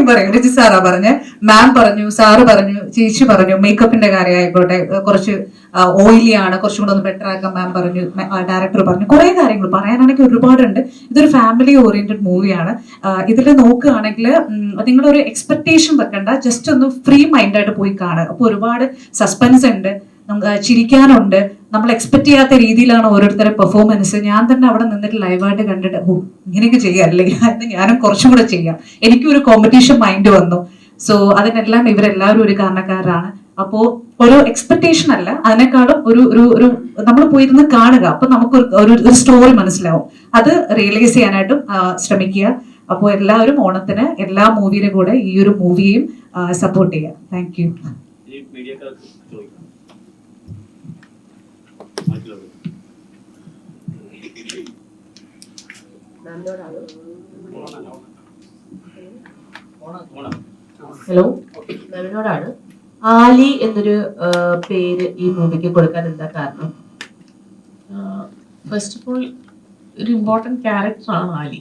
പറയും രജി സാറാ പറഞ്ഞ്, മാം പറഞ്ഞു, സാറ് പറഞ്ഞു, ചേച്ചി പറഞ്ഞു. മേക്കപ്പിന്റെ കാര്യം ആയിക്കോട്ടെ, കുറച്ച് ഓയിലി ആണ്, കുറച്ചും കൂടെ ഒന്ന് ബെറ്റർ ആക്കാൻ മാം പറഞ്ഞു, ഡയറക്ടർ പറഞ്ഞു. കുറെ കാര്യങ്ങൾ പറയാനാണെങ്കിൽ ഒരുപാടുണ്ട്. ഇതൊരു ഫാമിലി ഓറിയന്റഡ് മൂവിയാണ്. ഇതിൽ നോക്കുകയാണെങ്കിൽ നിങ്ങളൊരു എക്സ്പെക്ടേഷൻ വെക്കണ്ട, ജസ്റ്റ് ഒന്ന് ഫ്രീ മൈൻഡായിട്ട് പോയി കാണുക. അപ്പൊ ഒരുപാട് സസ്പെൻസ് ഉണ്ട്, ചിരിക്കാനുണ്ട്. നമ്മൾ എക്സ്പെക്ട് ചെയ്യാത്ത രീതിയിലാണ് ഓരോരുത്തരുടെ പെർഫോമൻസ്. ഞാൻ തന്നെ അവിടെ നിന്നിട്ട് ലൈവായിട്ട് കണ്ടിട്ട് ഇങ്ങനെയൊക്കെ ചെയ്യാറില്ലേ എന്ന് ഞാനും കുറച്ചും കൂടെ ചെയ്യാം. എനിക്കും ഒരു കോമ്പറ്റീഷൻ മൈൻഡ് വന്നു. സോ അതിനെല്ലാം ഇവരെല്ലാവരും ഒരു കാരണക്കാരാണ്. അപ്പോ ഒരു എക്സ്പെക്ടേഷൻ അല്ല, അതിനേക്കാളും ഒരു നമ്മൾ പോയിരുന്ന് കാണുക. അപ്പൊ നമുക്ക് ഒരു സ്റ്റോറി മനസ്സിലാവും. അത് റിയലൈസ് ചെയ്യാനായിട്ടും ശ്രമിക്കുക. അപ്പോൾ എല്ലാവരും ഓണത്തിന് എല്ലാ മൂവിയുടെ കൂടെ ഈ ഒരു മൂവിയും സപ്പോർട്ട് ചെയ്യുക. Thank you. ഹലോ, നവിനോടാണ്. ആലി എന്നൊരു പേര് ഈ മൂവിക്ക് കൊടുക്കാൻ എന്താ കാരണം? ഫസ്റ്റ് ഓഫ് ഓൾ ഒരു ഇമ്പോർട്ടൻറ്റ് ക്യാരക്ടറാണ് ആലി.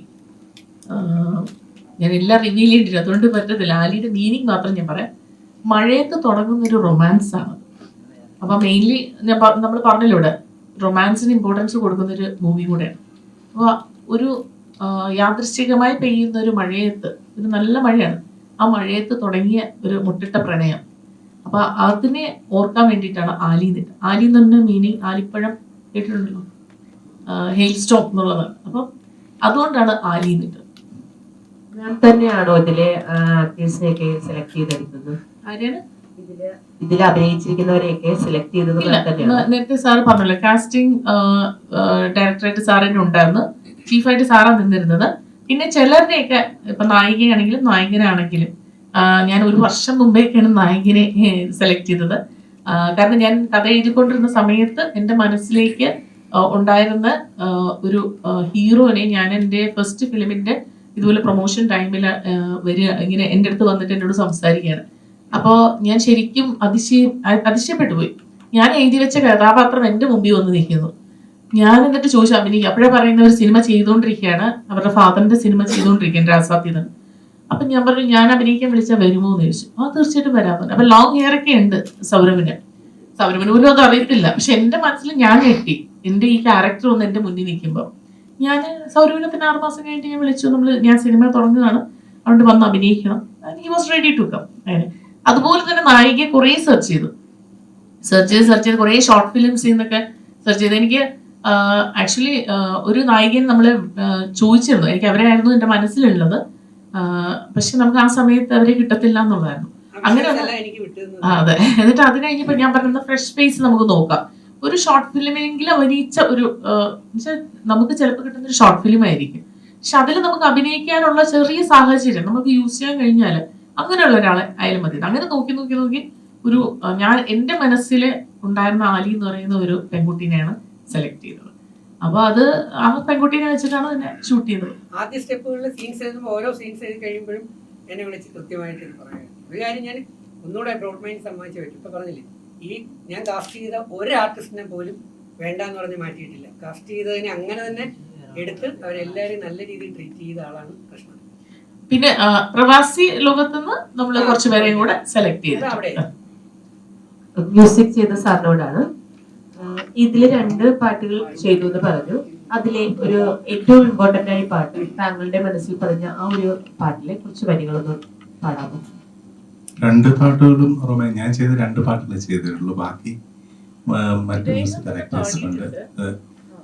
ഞാൻ എല്ലാം റിവീൽ ചെയ്തിട്ടില്ല, അതുകൊണ്ട് പറ്റത്തില്ല. ആലിയുടെ മീനിങ് മാത്രം ഞാൻ പറയാം. മഴയത്ത് തുടങ്ങുന്നൊരു റൊമാൻസാണ്. അപ്പം മെയിൻലി നമ്മൾ പറഞ്ഞല്ലോ ഇവിടെ റൊമാൻസിന് ഇമ്പോർട്ടൻസ് കൊടുക്കുന്നൊരു മൂവി കൂടെയാണ്. അപ്പോൾ ഒരു യാദൃശ്ചികമായി പെയ്യുന്ന ഒരു മഴയത്ത്, ഒരു നല്ല മഴയാണ്, ആ മഴയത്ത് തുടങ്ങിയ ഒരു മുട്ടിട്ട പ്രണയം. അപ്പോൾ അതിനെ ഓർക്കാൻ വേണ്ടിയിട്ടാണ് ആലി എന്നിട്ട്. ആലി എന്ന് പറഞ്ഞ മീനിങ് ആലിപ്പഴം കേട്ടിട്ടുണ്ടല്ലോ, ഹെയിൽ സ്റ്റോം എന്നുള്ളതാണ്. അപ്പം അതുകൊണ്ടാണ് ആലി എന്നിട്ട്. ഞാൻ തന്നെയാണോ ഇതിലെ ആക്ടേഴ്സിനെയൊക്കെ സെലക്ട് ചെയ്തെടുക്കുന്നത്? ആരെയാണ് ഇതിൽ അഭിനയിച്ചിരിക്കുന്നവരെയൊക്കെ സെലക്ട് ചെയ്തത്? നേരത്തെ സാറ് പറഞ്ഞല്ലോ, കാസ്റ്റിംഗ് ഡയറക്ടറായിട്ട് സാർ തന്നെ ഉണ്ടായിരുന്നു, ചീഫായിട്ട് സാറാണ് നിന്നിരുന്നത്. പിന്നെ ചിലരുടെയൊക്കെ ഇപ്പൊ നായികയാണെങ്കിലും നായകനാണെങ്കിലും ഞാൻ 1 വർഷം മുമ്പേക്കാണ് നായകനെ സെലക്ട് ചെയ്തത്. കാരണം ഞാൻ കഥ എഴുതിക്കൊണ്ടിരുന്ന സമയത്ത് എൻ്റെ മനസ്സിലേക്ക് ഉണ്ടായിരുന്ന ഒരു ഹീറോനെ ഞാൻ എൻ്റെ ഫസ്റ്റ് ഫിലിമിന്റെ ഇതുപോലെ പ്രൊമോഷൻ ടൈമിൽ വരിക, ഇങ്ങനെ എൻ്റെ അടുത്ത് വന്നിട്ട് എന്നോട് സംസാരിക്കുകയാണ്. അപ്പോൾ ഞാൻ ശരിക്കും അതിശയപ്പെട്ടു പോയി. ഞാൻ എഴുതി വെച്ച കഥാപാത്രം എൻ്റെ മുമ്പിൽ വന്ന് നിൽക്കുന്നു. ഞാൻ എന്നിട്ട് ചോദിച്ചു അഭിനയിക്കുക. അപ്പോഴേ പറയുന്ന ഒരു സിനിമ ചെയ്തുകൊണ്ടിരിക്കുകയാണ്, അവരുടെ ഫാദറിന്റെ സിനിമ ചെയ്തുകൊണ്ടിരിക്കുകയാണ് രാസാത്തിന്ന്. അപ്പൊ ഞാൻ പറഞ്ഞു ഞാൻ അഭിനയിക്കാൻ വിളിച്ചാൽ വരുമോ എന്ന് ചോദിച്ചു. തീർച്ചയായിട്ടും വരാൻ പറഞ്ഞു. അപ്പൊ ലോങ് ഹെയർ ഒക്കെ ഉണ്ട് സൗരഭിന് പോലും അത് അറിയത്തില്ല. പക്ഷെ എൻ്റെ മനസ്സിൽ ഞാൻ ഞെട്ടി, എൻ്റെ ഈ ക്യാരക്ടർ ഒന്ന് എൻ്റെ മുന്നിൽ നിൽക്കുമ്പോൾ. ഞാൻ സൗരഭിനെ പിന്നെ 6 മാസം കഴിഞ്ഞിട്ട് ഞാൻ വിളിച്ചു, ഞാൻ സിനിമ തുടങ്ങുകയാണ്, അതുകൊണ്ട് വന്ന് അഭിനയിക്കണം. He was ready to come. അങ്ങനെ അതുപോലെ തന്നെ നായികയെ കുറേ സെർച്ച് ചെയ്ത് കുറേ ഷോർട്ട് ഫിലിംസിൽ നിന്നൊക്കെ സെർച്ച് ചെയ്ത് എനിക്ക് ആക്ച്വലി ഒരു നായികൻ നമ്മൾ ചോദിച്ചിരുന്നു. എനിക്ക് അവരായിരുന്നു എൻ്റെ മനസ്സിലുള്ളത്. പക്ഷെ നമുക്ക് ആ സമയത്ത് അവരെ കിട്ടത്തില്ല എന്നുള്ളതായിരുന്നു. അങ്ങനെ അതെ. എന്നിട്ട് അത് കഴിഞ്ഞപ്പോൾ ഞാൻ പറയുന്ന ഫ്രഷ് ഫേസ് നമുക്ക് നോക്കാം. ഒരു ഷോർട്ട് ഫിലിമെങ്കിലും അഭിനയിച്ച ഒരു നമുക്ക് ചിലപ്പോൾ കിട്ടുന്ന ഒരു ഷോർട്ട് ഫിലിം ആയിരിക്കും. പക്ഷെ അതിൽ നമുക്ക് അഭിനയിക്കാനുള്ള ചെറിയ സാഹചര്യം നമുക്ക് യൂസ് ചെയ്യാൻ കഴിഞ്ഞാൽ അങ്ങനെയുള്ള ഒരാളെ ആയാലും മതി. അങ്ങനെ നോക്കി ഒരു ഞാൻ എൻ്റെ മനസ്സിൽ ഉണ്ടായിരുന്ന ആലി എന്ന് പറയുന്ന ഒരു പെൺകുട്ടീനെയാണ് സെലക്ട് ചെയ്തത്. അപ്പൊ അത് ആ പെൺകുട്ടീനെ വെച്ചിട്ടാണ് തന്നെ ഷൂട്ട് ചെയ്തത്. ആദ്യ സ്റ്റെപ്പുകളിൽ സീൻസ് എഴുതുമ്പോൾ ഓരോ സീൻസ് എഴുതി കഴിയുമ്പോഴും എന്നെ വിളിച്ച് കൃത്യമായിട്ട് ഇത് പറയാം. ഒരു കാര്യം ഞാൻ ഒന്നുകൂടെ ബ്രോഡ് മൈൻഡ് സമ്മാനിച്ചു പറ്റും. ഇപ്പൊ പറഞ്ഞില്ലേ, ഈ ഞാൻ കാസ്റ്റ് ചെയ്ത ഒരു ആർട്ടിസ്റ്റിനെ പോലും വേണ്ടാന്ന് പറഞ്ഞ് മാറ്റിയിട്ടില്ല. കാസ്റ്റ് ചെയ്തതിനെ അങ്ങനെ തന്നെ എടുത്ത് അവരെല്ലാവരും നല്ല രീതിയിൽ ട്രീറ്റ് ചെയ്ത ആളാണ് കൃഷ്ണൻ. പിന്നെ പ്രവാസി ലോകത്തുനിന്ന് നമ്മൾ കുറച്ചുപേരെയും കൂടെ സെലക്ട് ചെയ്തു. അവിടെ മ്യൂസിക് ചെയ്ത സാറിനോടാണ്. ഇതില് 2 പാട്ടുകൾ ചെയ്തു എന്ന് പറഞ്ഞു. അതിലെ ഒരു ഏറ്റവും ഇമ്പോർട്ടന്റ് ആയ പാട്ട്, താങ്കളുടെ മനസ്സിൽ പറഞ്ഞ ആ ഒരു പാട്ടിലെ കുറച്ച് വരികളൊന്നും പാടാമോ? 2 പാട്ടുകളും ഞാൻ ചെയ്ത 2 പാട്ടുകളെ ചെയ്തിട്ടുള്ളൂ. ബാക്കി മറ്റു മ്യൂസിക് ഡയറക്ടേഴ്സ് ഉണ്ട്.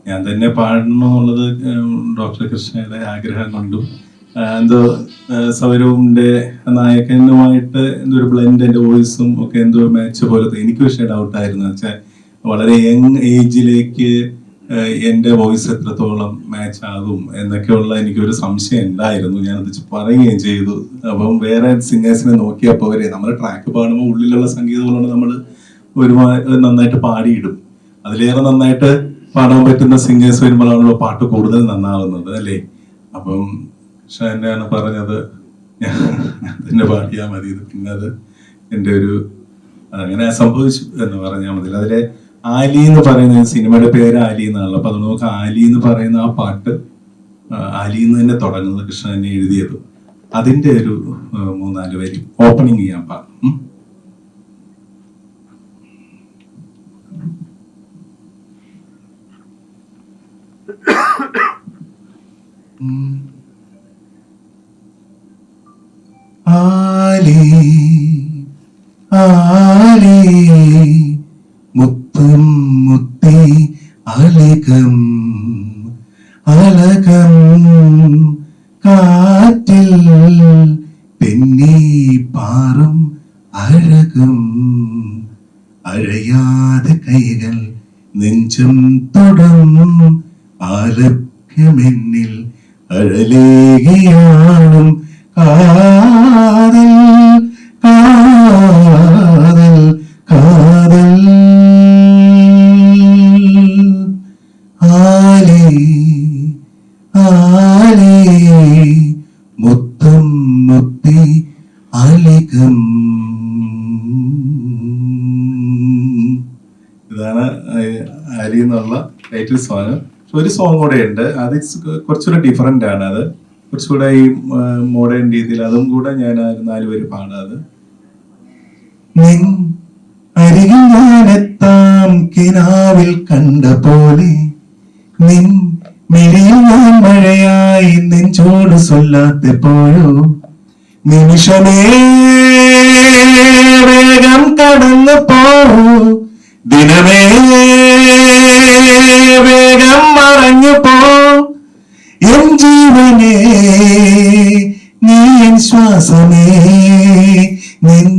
ഞാൻ തന്നെ പാടണമെന്നുള്ളത് ഡോക്ടർ കൃഷ്ണയുടെ ആഗ്രഹം കൊണ്ടും എന്തോ സൗരവിന്റെ നായകനുമായിട്ട് എന്തോ ഒരു ബ്ലെൻഡ്, എൻ്റെ വോയിസും ഒക്കെ എന്തോ മാച്ച് പോലത്തെ. എനിക്ക് പക്ഷേ ഡൗട്ടായിരുന്നു വെച്ചാൽ വളരെ യങ് ഏജിലേക്ക് എൻ്റെ വോയിസ് എത്രത്തോളം മാച്ച് ആകും എന്നൊക്കെയുള്ള എനിക്കൊരു സംശയം ഉണ്ടായിരുന്നു. ഞാനത് പറയുകയും ചെയ്തു. അപ്പം വേറെ സിംഗേഴ്സിനെ നോക്കിയപ്പോൾ നമ്മൾ ട്രാക്ക് പാടുമ്പോൾ ഉള്ളിലുള്ള സംഗീതങ്ങളോട് നമ്മൾ ഒരുപാട് നന്നായിട്ട് പാടിയിടും. അതിലേറെ നന്നായിട്ട് പാടാൻ പറ്റുന്ന സിംഗേഴ്സ് വരുമ്പോഴാണല്ലോ പാട്ട് കൂടുതൽ നന്നാവുന്നത്, അല്ലേ? അപ്പം ഷാനാണ് പറഞ്ഞത് ഞാൻ തന്നെ പാടിയാൽ മതി, പിന്നെ അത് എൻ്റെ ഒരു അങ്ങനെ സംഭവിച്ചു എന്ന് പറഞ്ഞാൽ മതി. അതിലെ ആലി എന്ന് പറയുന്ന സിനിമയുടെ പേര് ആലി എന്നാണല്ലോ. അപ്പൊ അത് നമുക്ക് ആലി എന്ന് പറയുന്ന ആ പാട്ട് ആലി എന്ന് തന്നെ തുടങ്ങുന്നത് കൃഷ്ണൻ തന്നെ എഴുതിയത്. അതിന്റെ ഒരു 3-4 വരി ഓപ്പണിങ് ചെയ്യാൻ പാടും. ആലി ആലി മുത്തും മുത്തി അലകം അലകം കാറ്റിൽ പെണ്ണി പാറും അഴകും അഴയാതെ കൈകൾ നെഞ്ചും തൊടും ആലഭ്യമെന്നിൽ അഴലേകിയാണും കാതൽ കാതൽ കാതൽ ആലി ആലി മുത്തം മുത്തി അലികം. ഇതാണ് ആലി എന്നുള്ള ടൈറ്റിൽ സോങ്. ഒരു സോങ് കൂടെ ഉണ്ട്, അത് കുറച്ചുകൂടെ ഡിഫറെന്റ് ആണ്. അത് കുറച്ചുകൂടെ ഈ മോഡേൺ രീതിയിൽ, അതും കൂടെ ഞാൻ 4 വരി പാടാത്. നിൻ അരികിൽ ഞാനെത്താം കിനാവിൽ കണ്ട പോലെ, നിൻ മിഴിയിൽ ഞാൻ മഴയായി നെഞ്ചോട് സൊല്ലാത്തപ്പോഴോ, നിമിഷമേ വേഗം കടന്നു പോവൂ, ദിനമേ വേഗം മറഞ്ഞു പോ, എൻ ജീവനേ നീ എൻ ശ്വാസമേ, നിൻ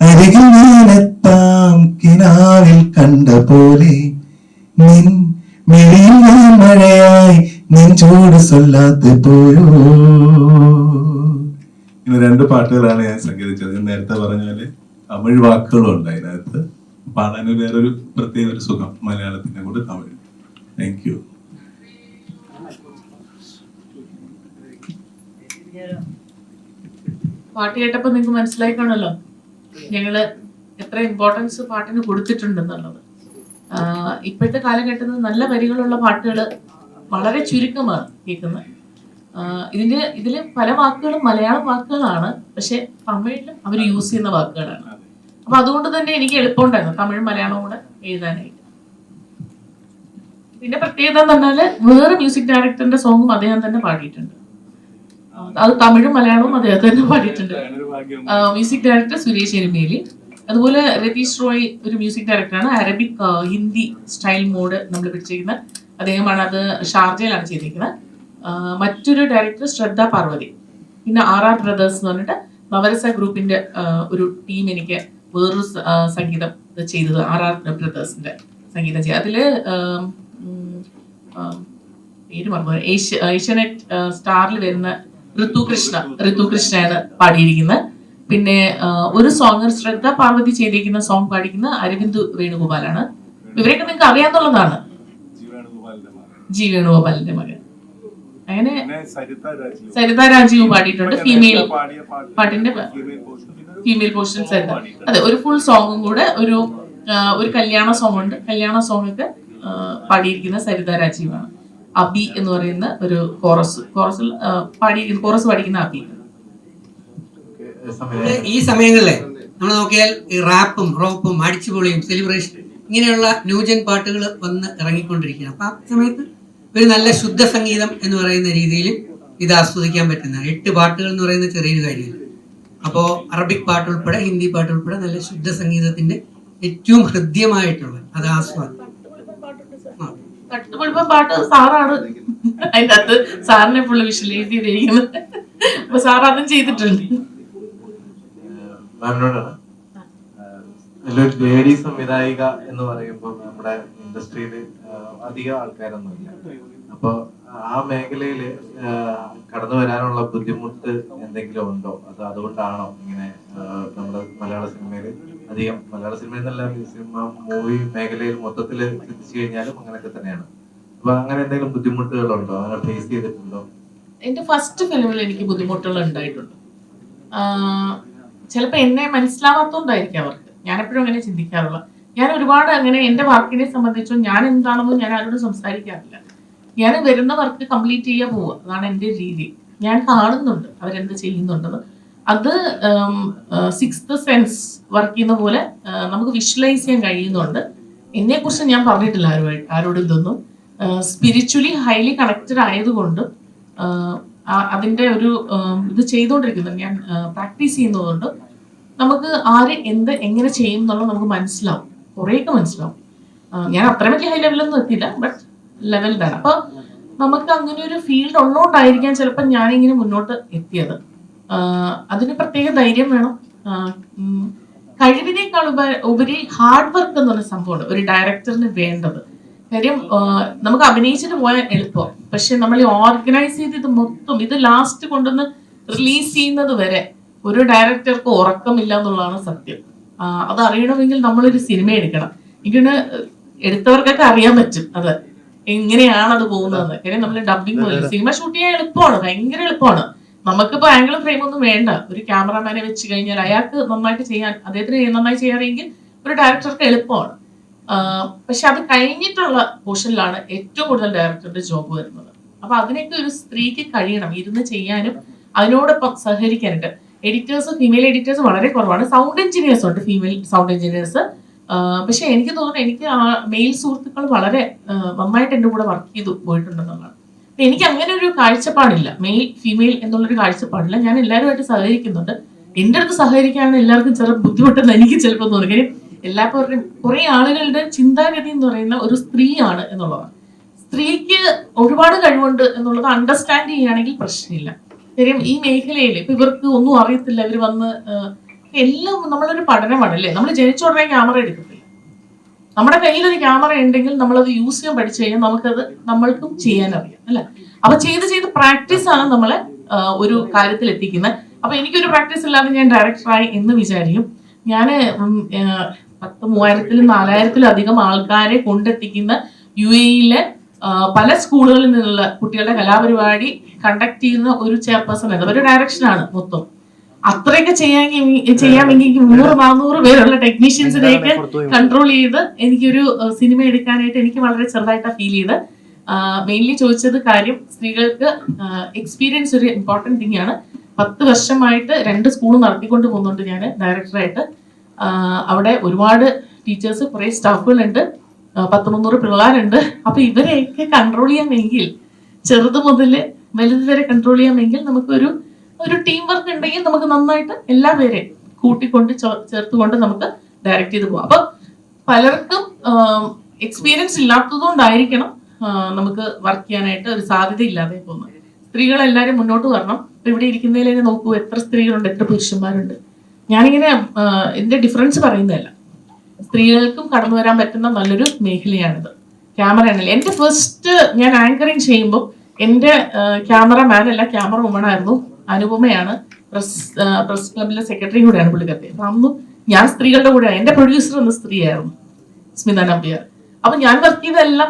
അരികിൽ ഞാനെത്താം കിനാവിൽ കണ്ട പോലെ, നിൻ മിഴിയിൽ ഞാൻ മഴയായി നെഞ്ചോട് സൊല്ലാത്തപ്പോഴോ. ഇങ്ങനെ 2 പാട്ടുകളാണ് ഞാൻ സംഗീതിച്ചത്. ഞാൻ നേരത്തെ പറഞ്ഞ പോലെ തമിഴ് വാക്കുകളും ഉണ്ട് അതിനകത്ത്. പാടാൻ വേറൊരു പ്രത്യേക ഒരു സുഖം മലയാളത്തിന്റെ കൂടെ തമിഴ്. Thank you. പാട്ട് കേട്ടപ്പോൾ നിങ്ങൾക്ക് മനസ്സിലായി കാണല്ലോ ഞങ്ങള് എത്ര ഇമ്പോർട്ടൻസ് പാട്ടിന് കൊടുത്തിട്ടുണ്ടെന്നുള്ളത്. ഇപ്പോഴത്തെ കാലഘട്ടത്തിൽ നല്ല വരികളുള്ള പാട്ടുകൾ വളരെ ചുരുക്കമാണ് കേൾക്കുന്നത്. ഇതില് പല വാക്കുകളും മലയാളം വാക്കുകളാണ്, പക്ഷെ തമിഴിലും അവർ യൂസ് ചെയ്യുന്ന വാക്കുകളാണ്. അപ്പൊ അതുകൊണ്ട് തന്നെ എനിക്ക് എളുപ്പമുണ്ടായിരുന്നു തമിഴും മലയാളവും കൂടെ എഴുതാനായിട്ട്. പിന്നെ പ്രത്യേകത എന്ന് പറഞ്ഞാല് വേറെ മ്യൂസിക് ഡയറക്ടറിന്റെ സോങ്ങും അദ്ദേഹം തന്നെ പാടിയിട്ടുണ്ട്. അത് തമിഴും മലയാളവും അദ്ദേഹം തന്നെ പാടിയിട്ടുണ്ട്. Music director Suresh Erumeli. അതുപോലെ രതീഷ് റോയ് ഒരു മ്യൂസിക് ഡയറക്ടറാണ്. അറബിക് ഹിന്ദി സ്റ്റൈൽ മോഡ് നമ്മൾ പിടിച്ചിരിക്കുന്നത് അദ്ദേഹമാണ്. അത് ഷാർജയിലാണ് ചെയ്തിരിക്കുന്നത്. മറ്റൊരു ഡയറക്ടർ ശ്രദ്ധ പാർവതി. പിന്നെ RR ബ്രദേഴ്സ് എന്ന് പറഞ്ഞിട്ട് നവരസ ഗ്രൂപ്പിന്റെ ഒരു ടീം എനിക്ക് വേറൊരു സംഗീതം ചെയ്തത് RR ബ്രദേഴ്സിന്റെ സംഗീതം ചെയ്ത്. അതില് പേര് മറന്നു, ഏഷ്യാനെറ്റ് സ്റ്റാറിൽ വരുന്ന ഋതുകൃഷ്ണയാണ് പാടിയിരിക്കുന്നത്. പിന്നെ ഒരു സോങ് ശ്രദ്ധ പാർവതി ചെയ്തിരിക്കുന്ന സോങ് പാടിക്കുന്ന അരവിന്ദ് വേണുഗോപാലാണ്. ഇവരൊക്കെ നിങ്ങൾക്ക് അറിയാന്നുള്ളതാണ്. ജി വേണുഗോപാലിന്റെ മകൻ. അങ്ങനെ സരിത രാജീവ് പാടിയിട്ടുണ്ട്. ഫീമെയിൽ പാട്ടിന്റെ ഫീമെയിൽ പോർഷൻ സരിത. അതെ, ഒരു ഫുൾ സോങ്ങും കൂടെ ഒരു കല്യാണ സോങ് ഉണ്ട്. കല്യാണ സോങ്ങൊക്കെ പാടിയിരിക്കുന്ന സരിത രാജീവാണ്. അബി എന്ന് പറയുന്ന ഒരു കോറസ് പാടിക്കുന്ന അബി. ഈ സമയങ്ങളിലെ നമ്മൾ നോക്കിയാൽ ഈ റാപ്പും റോപ്പും അടിച്ചുപൊളിയും സെലിബ്രേഷൻ ഇങ്ങനെയുള്ള ന്യൂജൻ പാട്ടുകൾ വന്ന് ഇറങ്ങിക്കൊണ്ടിരിക്കുകയാണ്. അപ്പൊ ആ സമയത്ത് ഒരു നല്ല ശുദ്ധ സംഗീതം എന്ന് പറയുന്ന രീതിയിൽ ഇത് ആസ്വദിക്കാൻ പറ്റുന്ന 8 പാട്ടുകൾ എന്ന് പറയുന്ന ചെറിയൊരു കാര്യമില്ല. അപ്പോൾ അറബിക് പാട്ട് ഉൾപ്പെടെ ഹിന്ദി പാട്ട് ഉൾപ്പെടെ നല്ല ശുദ്ധ സംഗീതത്തിന്റെ ഏറ്റവും ഹൃദ്യമായിട്ടുള്ള അത് ആസ്വാദം. തട്ടുപൊളിപ്പം പാട്ട് സാറാണ് അതിൻ്റെ അകത്ത് സാറിനെ ഫുള്ള് വിഷ്വലൈസ് ചെയ്തിരിക്കുന്നത്. അപ്പൊ സാർ അതും ചെയ്തിട്ടുണ്ട്. നല്ലൊരു ലേഡി സംവിധായിക എന്ന് പറയുമ്പോൾ നമ്മുടെ ഇൻഡസ്ട്രിയിൽ അധികം ആൾക്കാരൊന്നുമില്ല. അപ്പൊ ആ മേഖലയില് കടന്നു വരാനുള്ള ബുദ്ധിമുട്ട് എന്തെങ്കിലും ഉണ്ടോ? അതുകൊണ്ടാണോ ഇങ്ങനെ നമ്മുടെ മലയാള സിനിമയിൽ എന്നല്ല, സിനിമ മൂവി മേഖലയിൽ മൊത്തത്തിൽ ചിന്തിച്ചു കഴിഞ്ഞാലും അങ്ങനെയൊക്കെ തന്നെയാണ്. അപ്പൊ അങ്ങനെ എന്തെങ്കിലും ബുദ്ധിമുട്ടുകളുണ്ടോ? അങ്ങനെ ഫേസ് ചെയ്തിട്ടുണ്ടോ? എന്റെ ഫസ്റ്റ് ഫിലിമിൽ എനിക്ക് ബുദ്ധിമുട്ടുകൾ ഉണ്ടായിട്ടുണ്ട്. ചിലപ്പോൾ എന്നെ മനസ്സിലാവാത്തോണ്ടായിരിക്കും അവർക്ക്. ഞാനെപ്പോഴും അങ്ങനെ ചിന്തിക്കാറുള്ള. ഞാൻ ഒരുപാട് അങ്ങനെ എൻ്റെ വർക്കിനെ സംബന്ധിച്ചും ഞാൻ എന്താണെന്നും ഞാൻ ആരോടും സംസാരിക്കാറില്ല. ഞാൻ വരുന്ന വർക്ക് കംപ്ലീറ്റ് ചെയ്യാൻ പോവുക, അതാണ് എൻ്റെ രീതി. ഞാൻ കാണുന്നുണ്ട് അവരെന്ത് ചെയ്യുന്നുണ്ടെന്ന്. അത് 6th സെൻസ് വർക്ക് ചെയ്യുന്ന പോലെ നമുക്ക് വിഷ്വലൈസ് ചെയ്യാൻ കഴിയുന്നുണ്ട്. എന്നെക്കുറിച്ച് ഞാൻ പറഞ്ഞിട്ടില്ല ആരോടും ഇതൊന്നും. സ്പിരിച്വലി ഹൈലി കണക്റ്റഡ് ആയതുകൊണ്ടും അതിൻ്റെ ഒരു ഇത് ചെയ്തുകൊണ്ടിരിക്കുന്നത് ഞാൻ പ്രാക്ടീസ് ചെയ്യുന്നതുകൊണ്ട് നമുക്ക് ആര് എങ്ങനെ ചെയ്യും എന്നുള്ളത് നമുക്ക് മനസ്സിലാവും, കുറേയൊക്കെ മനസ്സിലാവും. ഞാൻ അത്ര വലിയ ഹൈ ലെവലൊന്നും എത്തിയില്ല, ബട്ട് ലെവലിലാണ്. അപ്പൊ നമുക്ക് അങ്ങനെ ഒരു ഫീൽഡ് ഉള്ളതുകൊണ്ടായിരിക്കാം ചിലപ്പോൾ ഞാനിങ്ങനെ മുന്നോട്ട് എത്തിയത്. അതിന് പ്രത്യേക ധൈര്യം വേണം. കഴിവിനേക്കാൾ ഉപരി ഹാർഡ് വർക്ക് എന്ന് പറഞ്ഞ സംഭവമാണ് ഒരു ഡയറക്ടറിന് വേണ്ടത്. കാര്യം നമുക്ക് അഭിനയിച്ചിട്ട് പോയാൽ എളുപ്പം, പക്ഷെ നമ്മൾ ഓർഗനൈസ് ചെയ്ത് ഇത് മൊത്തം ഇത് ലാസ്റ്റ് കൊണ്ടുവന്ന് റിലീസ് ചെയ്യുന്നത് വരെ ഒരു ഡയറക്ടർക്ക് ഉറക്കമില്ല എന്നുള്ളതാണ് സത്യം. അത് അറിയണമെങ്കിൽ നമ്മളൊരു സിനിമ എടുക്കണം. എനിക്കൊന്ന് എടുത്തവർക്കൊക്കെ അറിയാൻ പറ്റും അത് എങ്ങനെയാണ് അത് പോകുന്നതെന്ന്. കാര്യം നമ്മൾ ഡബിങ് പോലെ സിനിമ ഷൂട്ട് ചെയ്യാൻ എളുപ്പമാണ്, ഭയങ്കര എളുപ്പമാണ്. നമുക്കിപ്പോൾ ആംഗിൾ ഫ്രെയിം ഒന്നും വേണ്ട. ഒരു ക്യാമറമാനെ വെച്ച് കഴിഞ്ഞാൽ അയാൾക്ക് നന്നായിട്ട് ചെയ്യാൻ, അദ്ദേഹത്തിന് നന്നായി ചെയ്യാറിയെങ്കിൽ ഒരു ഡയറക്ടർക്ക് എളുപ്പമാണ്. പക്ഷെ അത് കഴിഞ്ഞിട്ടുള്ള പോർഷനിലാണ് ഏറ്റവും കൂടുതൽ ഡയറക്ടറുടെ ജോബ് വരുന്നത്. അപ്പൊ അതിനൊക്കെ ഒരു സ്ത്രീക്ക് കഴിയണം ഇരുന്ന് ചെയ്യാനും അതിനോടൊപ്പം സഹകരിക്കാനായിട്ട്. ഫീമെയിൽ എഡിറ്റേഴ്സ് വളരെ കുറവാണ്. സൗണ്ട് എഞ്ചിനീയേഴ്സ് ഉണ്ട്, ഫീമെയിൽ സൗണ്ട് എഞ്ചിനീയേഴ്സ്. പക്ഷെ എനിക്ക് തോന്നുന്നു എനിക്ക് ആ മെയിൽ സുഹൃത്തുക്കൾ വളരെ നന്നായിട്ട് എൻ്റെ കൂടെ വർക്ക് ചെയ്ത് പോയിട്ടുണ്ടെന്നുള്ളതാണ്. എനിക്ക് അങ്ങനെ ഒരു കാഴ്ചപ്പാടില്ല, മെയിൽ ഫീമെയിൽ എന്നുള്ളൊരു കാഴ്ചപ്പാടില്ല. ഞാൻ എല്ലാവരുമായിട്ട് സഹകരിക്കുന്നുണ്ട്. എൻ്റെ അടുത്ത് സഹകരിക്കാനാണ് എല്ലാവർക്കും ചില ബുദ്ധിമുട്ടെന്ന് എനിക്ക് ചിലപ്പോൾ തോന്നി. കാര്യം എല്ലാവരും കുറെ ആളുകളുടെ ചിന്താഗതി എന്ന് പറയുന്ന ഒരു സ്ത്രീയാണ് എന്നുള്ളതാണ്. സ്ത്രീക്ക് ഒരുപാട് കഴിവുണ്ട് എന്നുള്ളത് അണ്ടർസ്റ്റാൻഡ് ചെയ്യുകയാണെങ്കിൽ പ്രശ്നമില്ല. കാര്യം ഈ മേഖലയിൽ ഇപ്പൊ ഇവർക്ക് ഒന്നും അറിയത്തില്ല, ഇവർ വന്ന് എല്ലാം നമ്മളൊരു പഠനമാണ് അല്ലേ. നമ്മൾ ജനിച്ച ഉടനെ ക്യാമറ എടുക്കത്തില്ല. നമ്മുടെ കയ്യിലൊരു ക്യാമറ ഉണ്ടെങ്കിൽ നമ്മളത് യൂസ് ചെയ്യാൻ പഠിച്ചു കഴിഞ്ഞാൽ നമ്മൾക്കും ചെയ്യാൻ അറിയാം അല്ലെ. അപ്പൊ ചെയ്ത് പ്രാക്ടീസ് ആണ് നമ്മളെ ഒരു കാര്യത്തിൽ എത്തിക്കുന്നത്. അപ്പൊ എനിക്കൊരു പ്രാക്ടീസ് ഇല്ലാതെ ഞാൻ ഡയറക്ടറായി എന്ന് വിചാരിക്കും. ഞാൻ 3000-4000 ആൾക്കാരെ കൊണ്ടെത്തിക്കുന്ന UAE-യിലെ പല സ്കൂളുകളിൽ നിന്നുള്ള കുട്ടികളുടെ കലാപരിപാടി കണ്ടക്ട് ചെയ്യുന്ന ഒരു ചെയർപേഴ്സൺ എന്ന ഒരു ഡയറക്ഷനാണ് മൊത്തം. അത്രയൊക്കെ ചെയ്യാമെങ്കിൽ 300-400 പേരുള്ള ടെക്നീഷ്യൻസിനെയൊക്കെ കൺട്രോൾ ചെയ്ത് എനിക്കൊരു സിനിമ എടുക്കാനായിട്ട് എനിക്ക് വളരെ ചെറുതായിട്ടാണ് ഫീൽ ചെയ്ത്. മെയിൻലി ചോദിച്ചത് കാര്യം, സ്ത്രീകൾക്ക് എക്സ്പീരിയൻസ് ഒരു ഇമ്പോർട്ടൻറ്റ് തിങ് ആണ്. 10 വർഷമായിട്ട് 2 സ്കൂൾ നടത്തിക്കൊണ്ട് പോകുന്നുണ്ട് ഞാൻ ഡയറക്ടറായിട്ട്. അവിടെ ഒരുപാട് ടീച്ചേഴ്സ്, കുറേ സ്റ്റാഫുകളുണ്ട്, 100-300 പിള്ളേരുണ്ട്. അപ്പൊ ഇവരെയൊക്കെ കൺട്രോൾ ചെയ്യാമെങ്കിൽ, ചെറുത് മുതൽ വലുത് വരെ കൺട്രോൾ ചെയ്യാമെങ്കിൽ നമുക്കൊരു ടീം വർക്ക് ഉണ്ടെങ്കിൽ നമുക്ക് നന്നായിട്ട് എല്ലാ പേരെയും കൂട്ടിക്കൊണ്ട് ചേർത്തുകൊണ്ട് നമുക്ക് ഡയറക്റ്റ് ചെയ്ത് പോകാം. അപ്പൊ പലർക്കും എക്സ്പീരിയൻസ് ഇല്ലാത്തതുകൊണ്ടായിരിക്കണം നമുക്ക് വർക്ക് ചെയ്യാനായിട്ട് ഒരു സാധ്യത ഇല്ലാതെ പോകുന്നത്. സ്ത്രീകളെല്ലാവരും മുന്നോട്ട് വരണം. ഇപ്പൊ ഇവിടെ ഇരിക്കുന്നതിൽ നോക്കൂ, എത്ര സ്ത്രീകളുണ്ട്, എത്ര പുരുഷന്മാരുണ്ട്. ഞാനിങ്ങനെ ഇതിന്റെ ഡിഫറൻസ് പറയുന്നതല്ല, സ്ത്രീകൾക്കും കടന്നു വരാൻ പറ്റുന്ന നല്ലൊരു മേഖലയാണിത്. ക്യാമറ ആണല്ലേ. എൻ്റെ ഫസ്റ്റ് ഞാൻ ആങ്കറിങ് ചെയ്യുമ്പോൾ എൻ്റെ ക്യാമറമാൻ അല്ല, ക്യാമറ വുമൺ ആയിരുന്നു. അനുപമയാണ്, പ്രസ് ക്ലബിലെ സെക്രട്ടറി കൂടെയാണ് പുള്ളിക്കാരത്തെ. അപ്പൊ അന്ന് ഞാൻ സ്ത്രീകളുടെ കൂടെയാണ്. എൻ്റെ പ്രൊഡ്യൂസർ ഒന്ന് സ്ത്രീയായിരുന്നു, സ്മിത നമ്പ്യാർ. അപ്പൊ ഞാൻ വർക്ക് ചെയ്തതെല്ലാം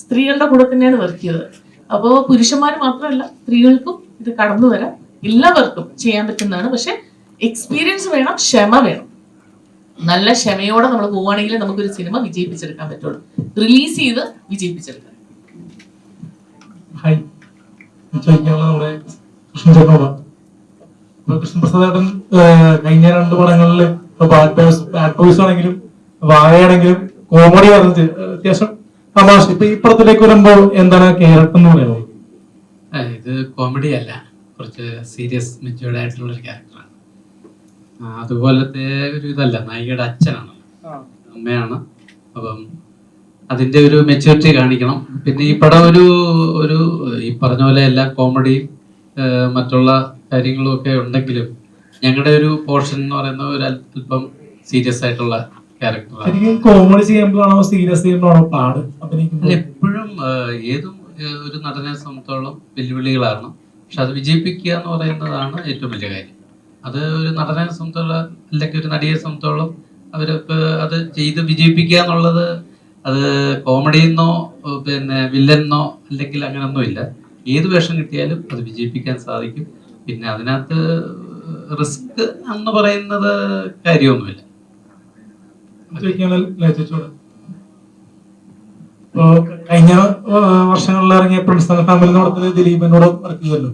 സ്ത്രീകളുടെ കൂടെ തന്നെയാണ് വർക്ക് ചെയ്തത്. അപ്പോൾ പുരുഷന്മാർ മാത്രമല്ല, സ്ത്രീകൾക്കും ഇത് കടന്നു വരാൻ എല്ലാവർക്കും ചെയ്യാൻ പറ്റുന്നതാണ്. പക്ഷെ എക്സ്പീരിയൻസ് വേണം, ക്ഷമ വേണം. നല്ല ക്ഷമയോടെ നമ്മൾ പോവുകയാണെങ്കിൽ നമുക്കൊരു സിനിമ വിജയിപ്പിച്ചെടുക്കാൻ പറ്റുള്ളൂ, റിലീസ് ചെയ്ത് വിജയിപ്പിച്ചെടുക്കാൻ. ഹായ്, ചോദിക്കാനുള്ള നമ്മുടെ കൃഷ്ണചേട്ടനോട്. കൃഷ്ണപ്രസാദേട്ടൻ കഴിഞ്ഞ 2 പടങ്ങളിൽ ബാഡ് ബോയ്സ് ആണെങ്കിലും വാഴയാണെങ്കിലും കോമഡി ആയിരുന്നു, അത്യാവശ്യം തമാശ. ഇപ്പൊ ഈ പടത്തിലേക്ക് വരുമ്പോൾ എന്താണ് ക്യാരക്ടർ എന്ന് പറയുന്നത്? ഇത് കോമഡി അല്ല, കുറച്ച് സീരിയസ് മെച്യൂർഡ് ആയിട്ടുള്ള ഒരു ക്യാരക്ടറാണ്. അതുപോലത്തെ ഒരു ഇതല്ല, നായികയുടെ അച്ഛനാണ്, അമ്മയാണ്. അപ്പം അതിന്റെ ഒരു മെച്യൂരിറ്റി കാണിക്കണം. പിന്നെ ഈ പടം ഒരു ഈ പറഞ്ഞ പോലെ എല്ലാ കോമഡിയും മറ്റുള്ള കാര്യങ്ങളും ഒക്കെ ഉണ്ടെങ്കിലും ഞങ്ങളുടെ ഒരു പോർഷൻ എന്ന് പറയുന്നത് ഒരു അല്പം സീരിയസ് ആയിട്ടുള്ള ക്യാരക്ടറാണ്. കോമഡി ചെയ്യുമ്പോഴാണോ സീരിയസ് ചെയ്യുമ്പോഴാണോ പാട്? എപ്പോഴും ഏതും ഒരു നടനെ സംബന്ധിച്ചോളം വെല്ലുവിളികളാണ്. പക്ഷെ അത് വിജയിപ്പിക്കുക എന്ന് പറയുന്നതാണ് ഏറ്റവും വലിയ കാര്യം. അത് ഒരു നടനെ സംബന്ധിച്ചോളം അല്ലെങ്കിൽ ഒരു നടിയെ സംബന്ധിച്ചോളം അവർക്ക് അത് ചെയ്ത് വിജയിപ്പിക്കുക എന്നുള്ളത്, അത് കോമഡിയെന്നോ പിന്നെ വില്ലനെന്നോ അല്ലെങ്കിൽ അങ്ങനെയൊന്നുമില്ല. ഏത് വേഷം കിട്ടിയാലും അത് വിജയിപ്പിക്കാൻ സാധിക്കും. പിന്നെ അതിനകത്ത് റിസ്ക് എന്ന് പറയുന്നത് കാര്യമൊന്നുമില്ല. കഴിഞ്ഞ വർഷങ്ങളിൽ ഇറങ്ങിയ പ്രിൻസ് ആൻഡ് ഫാമിലി എന്ന പടത്തിൽ ദിലീപിനോട് വർക്ക് ചെയ്തല്ലോ.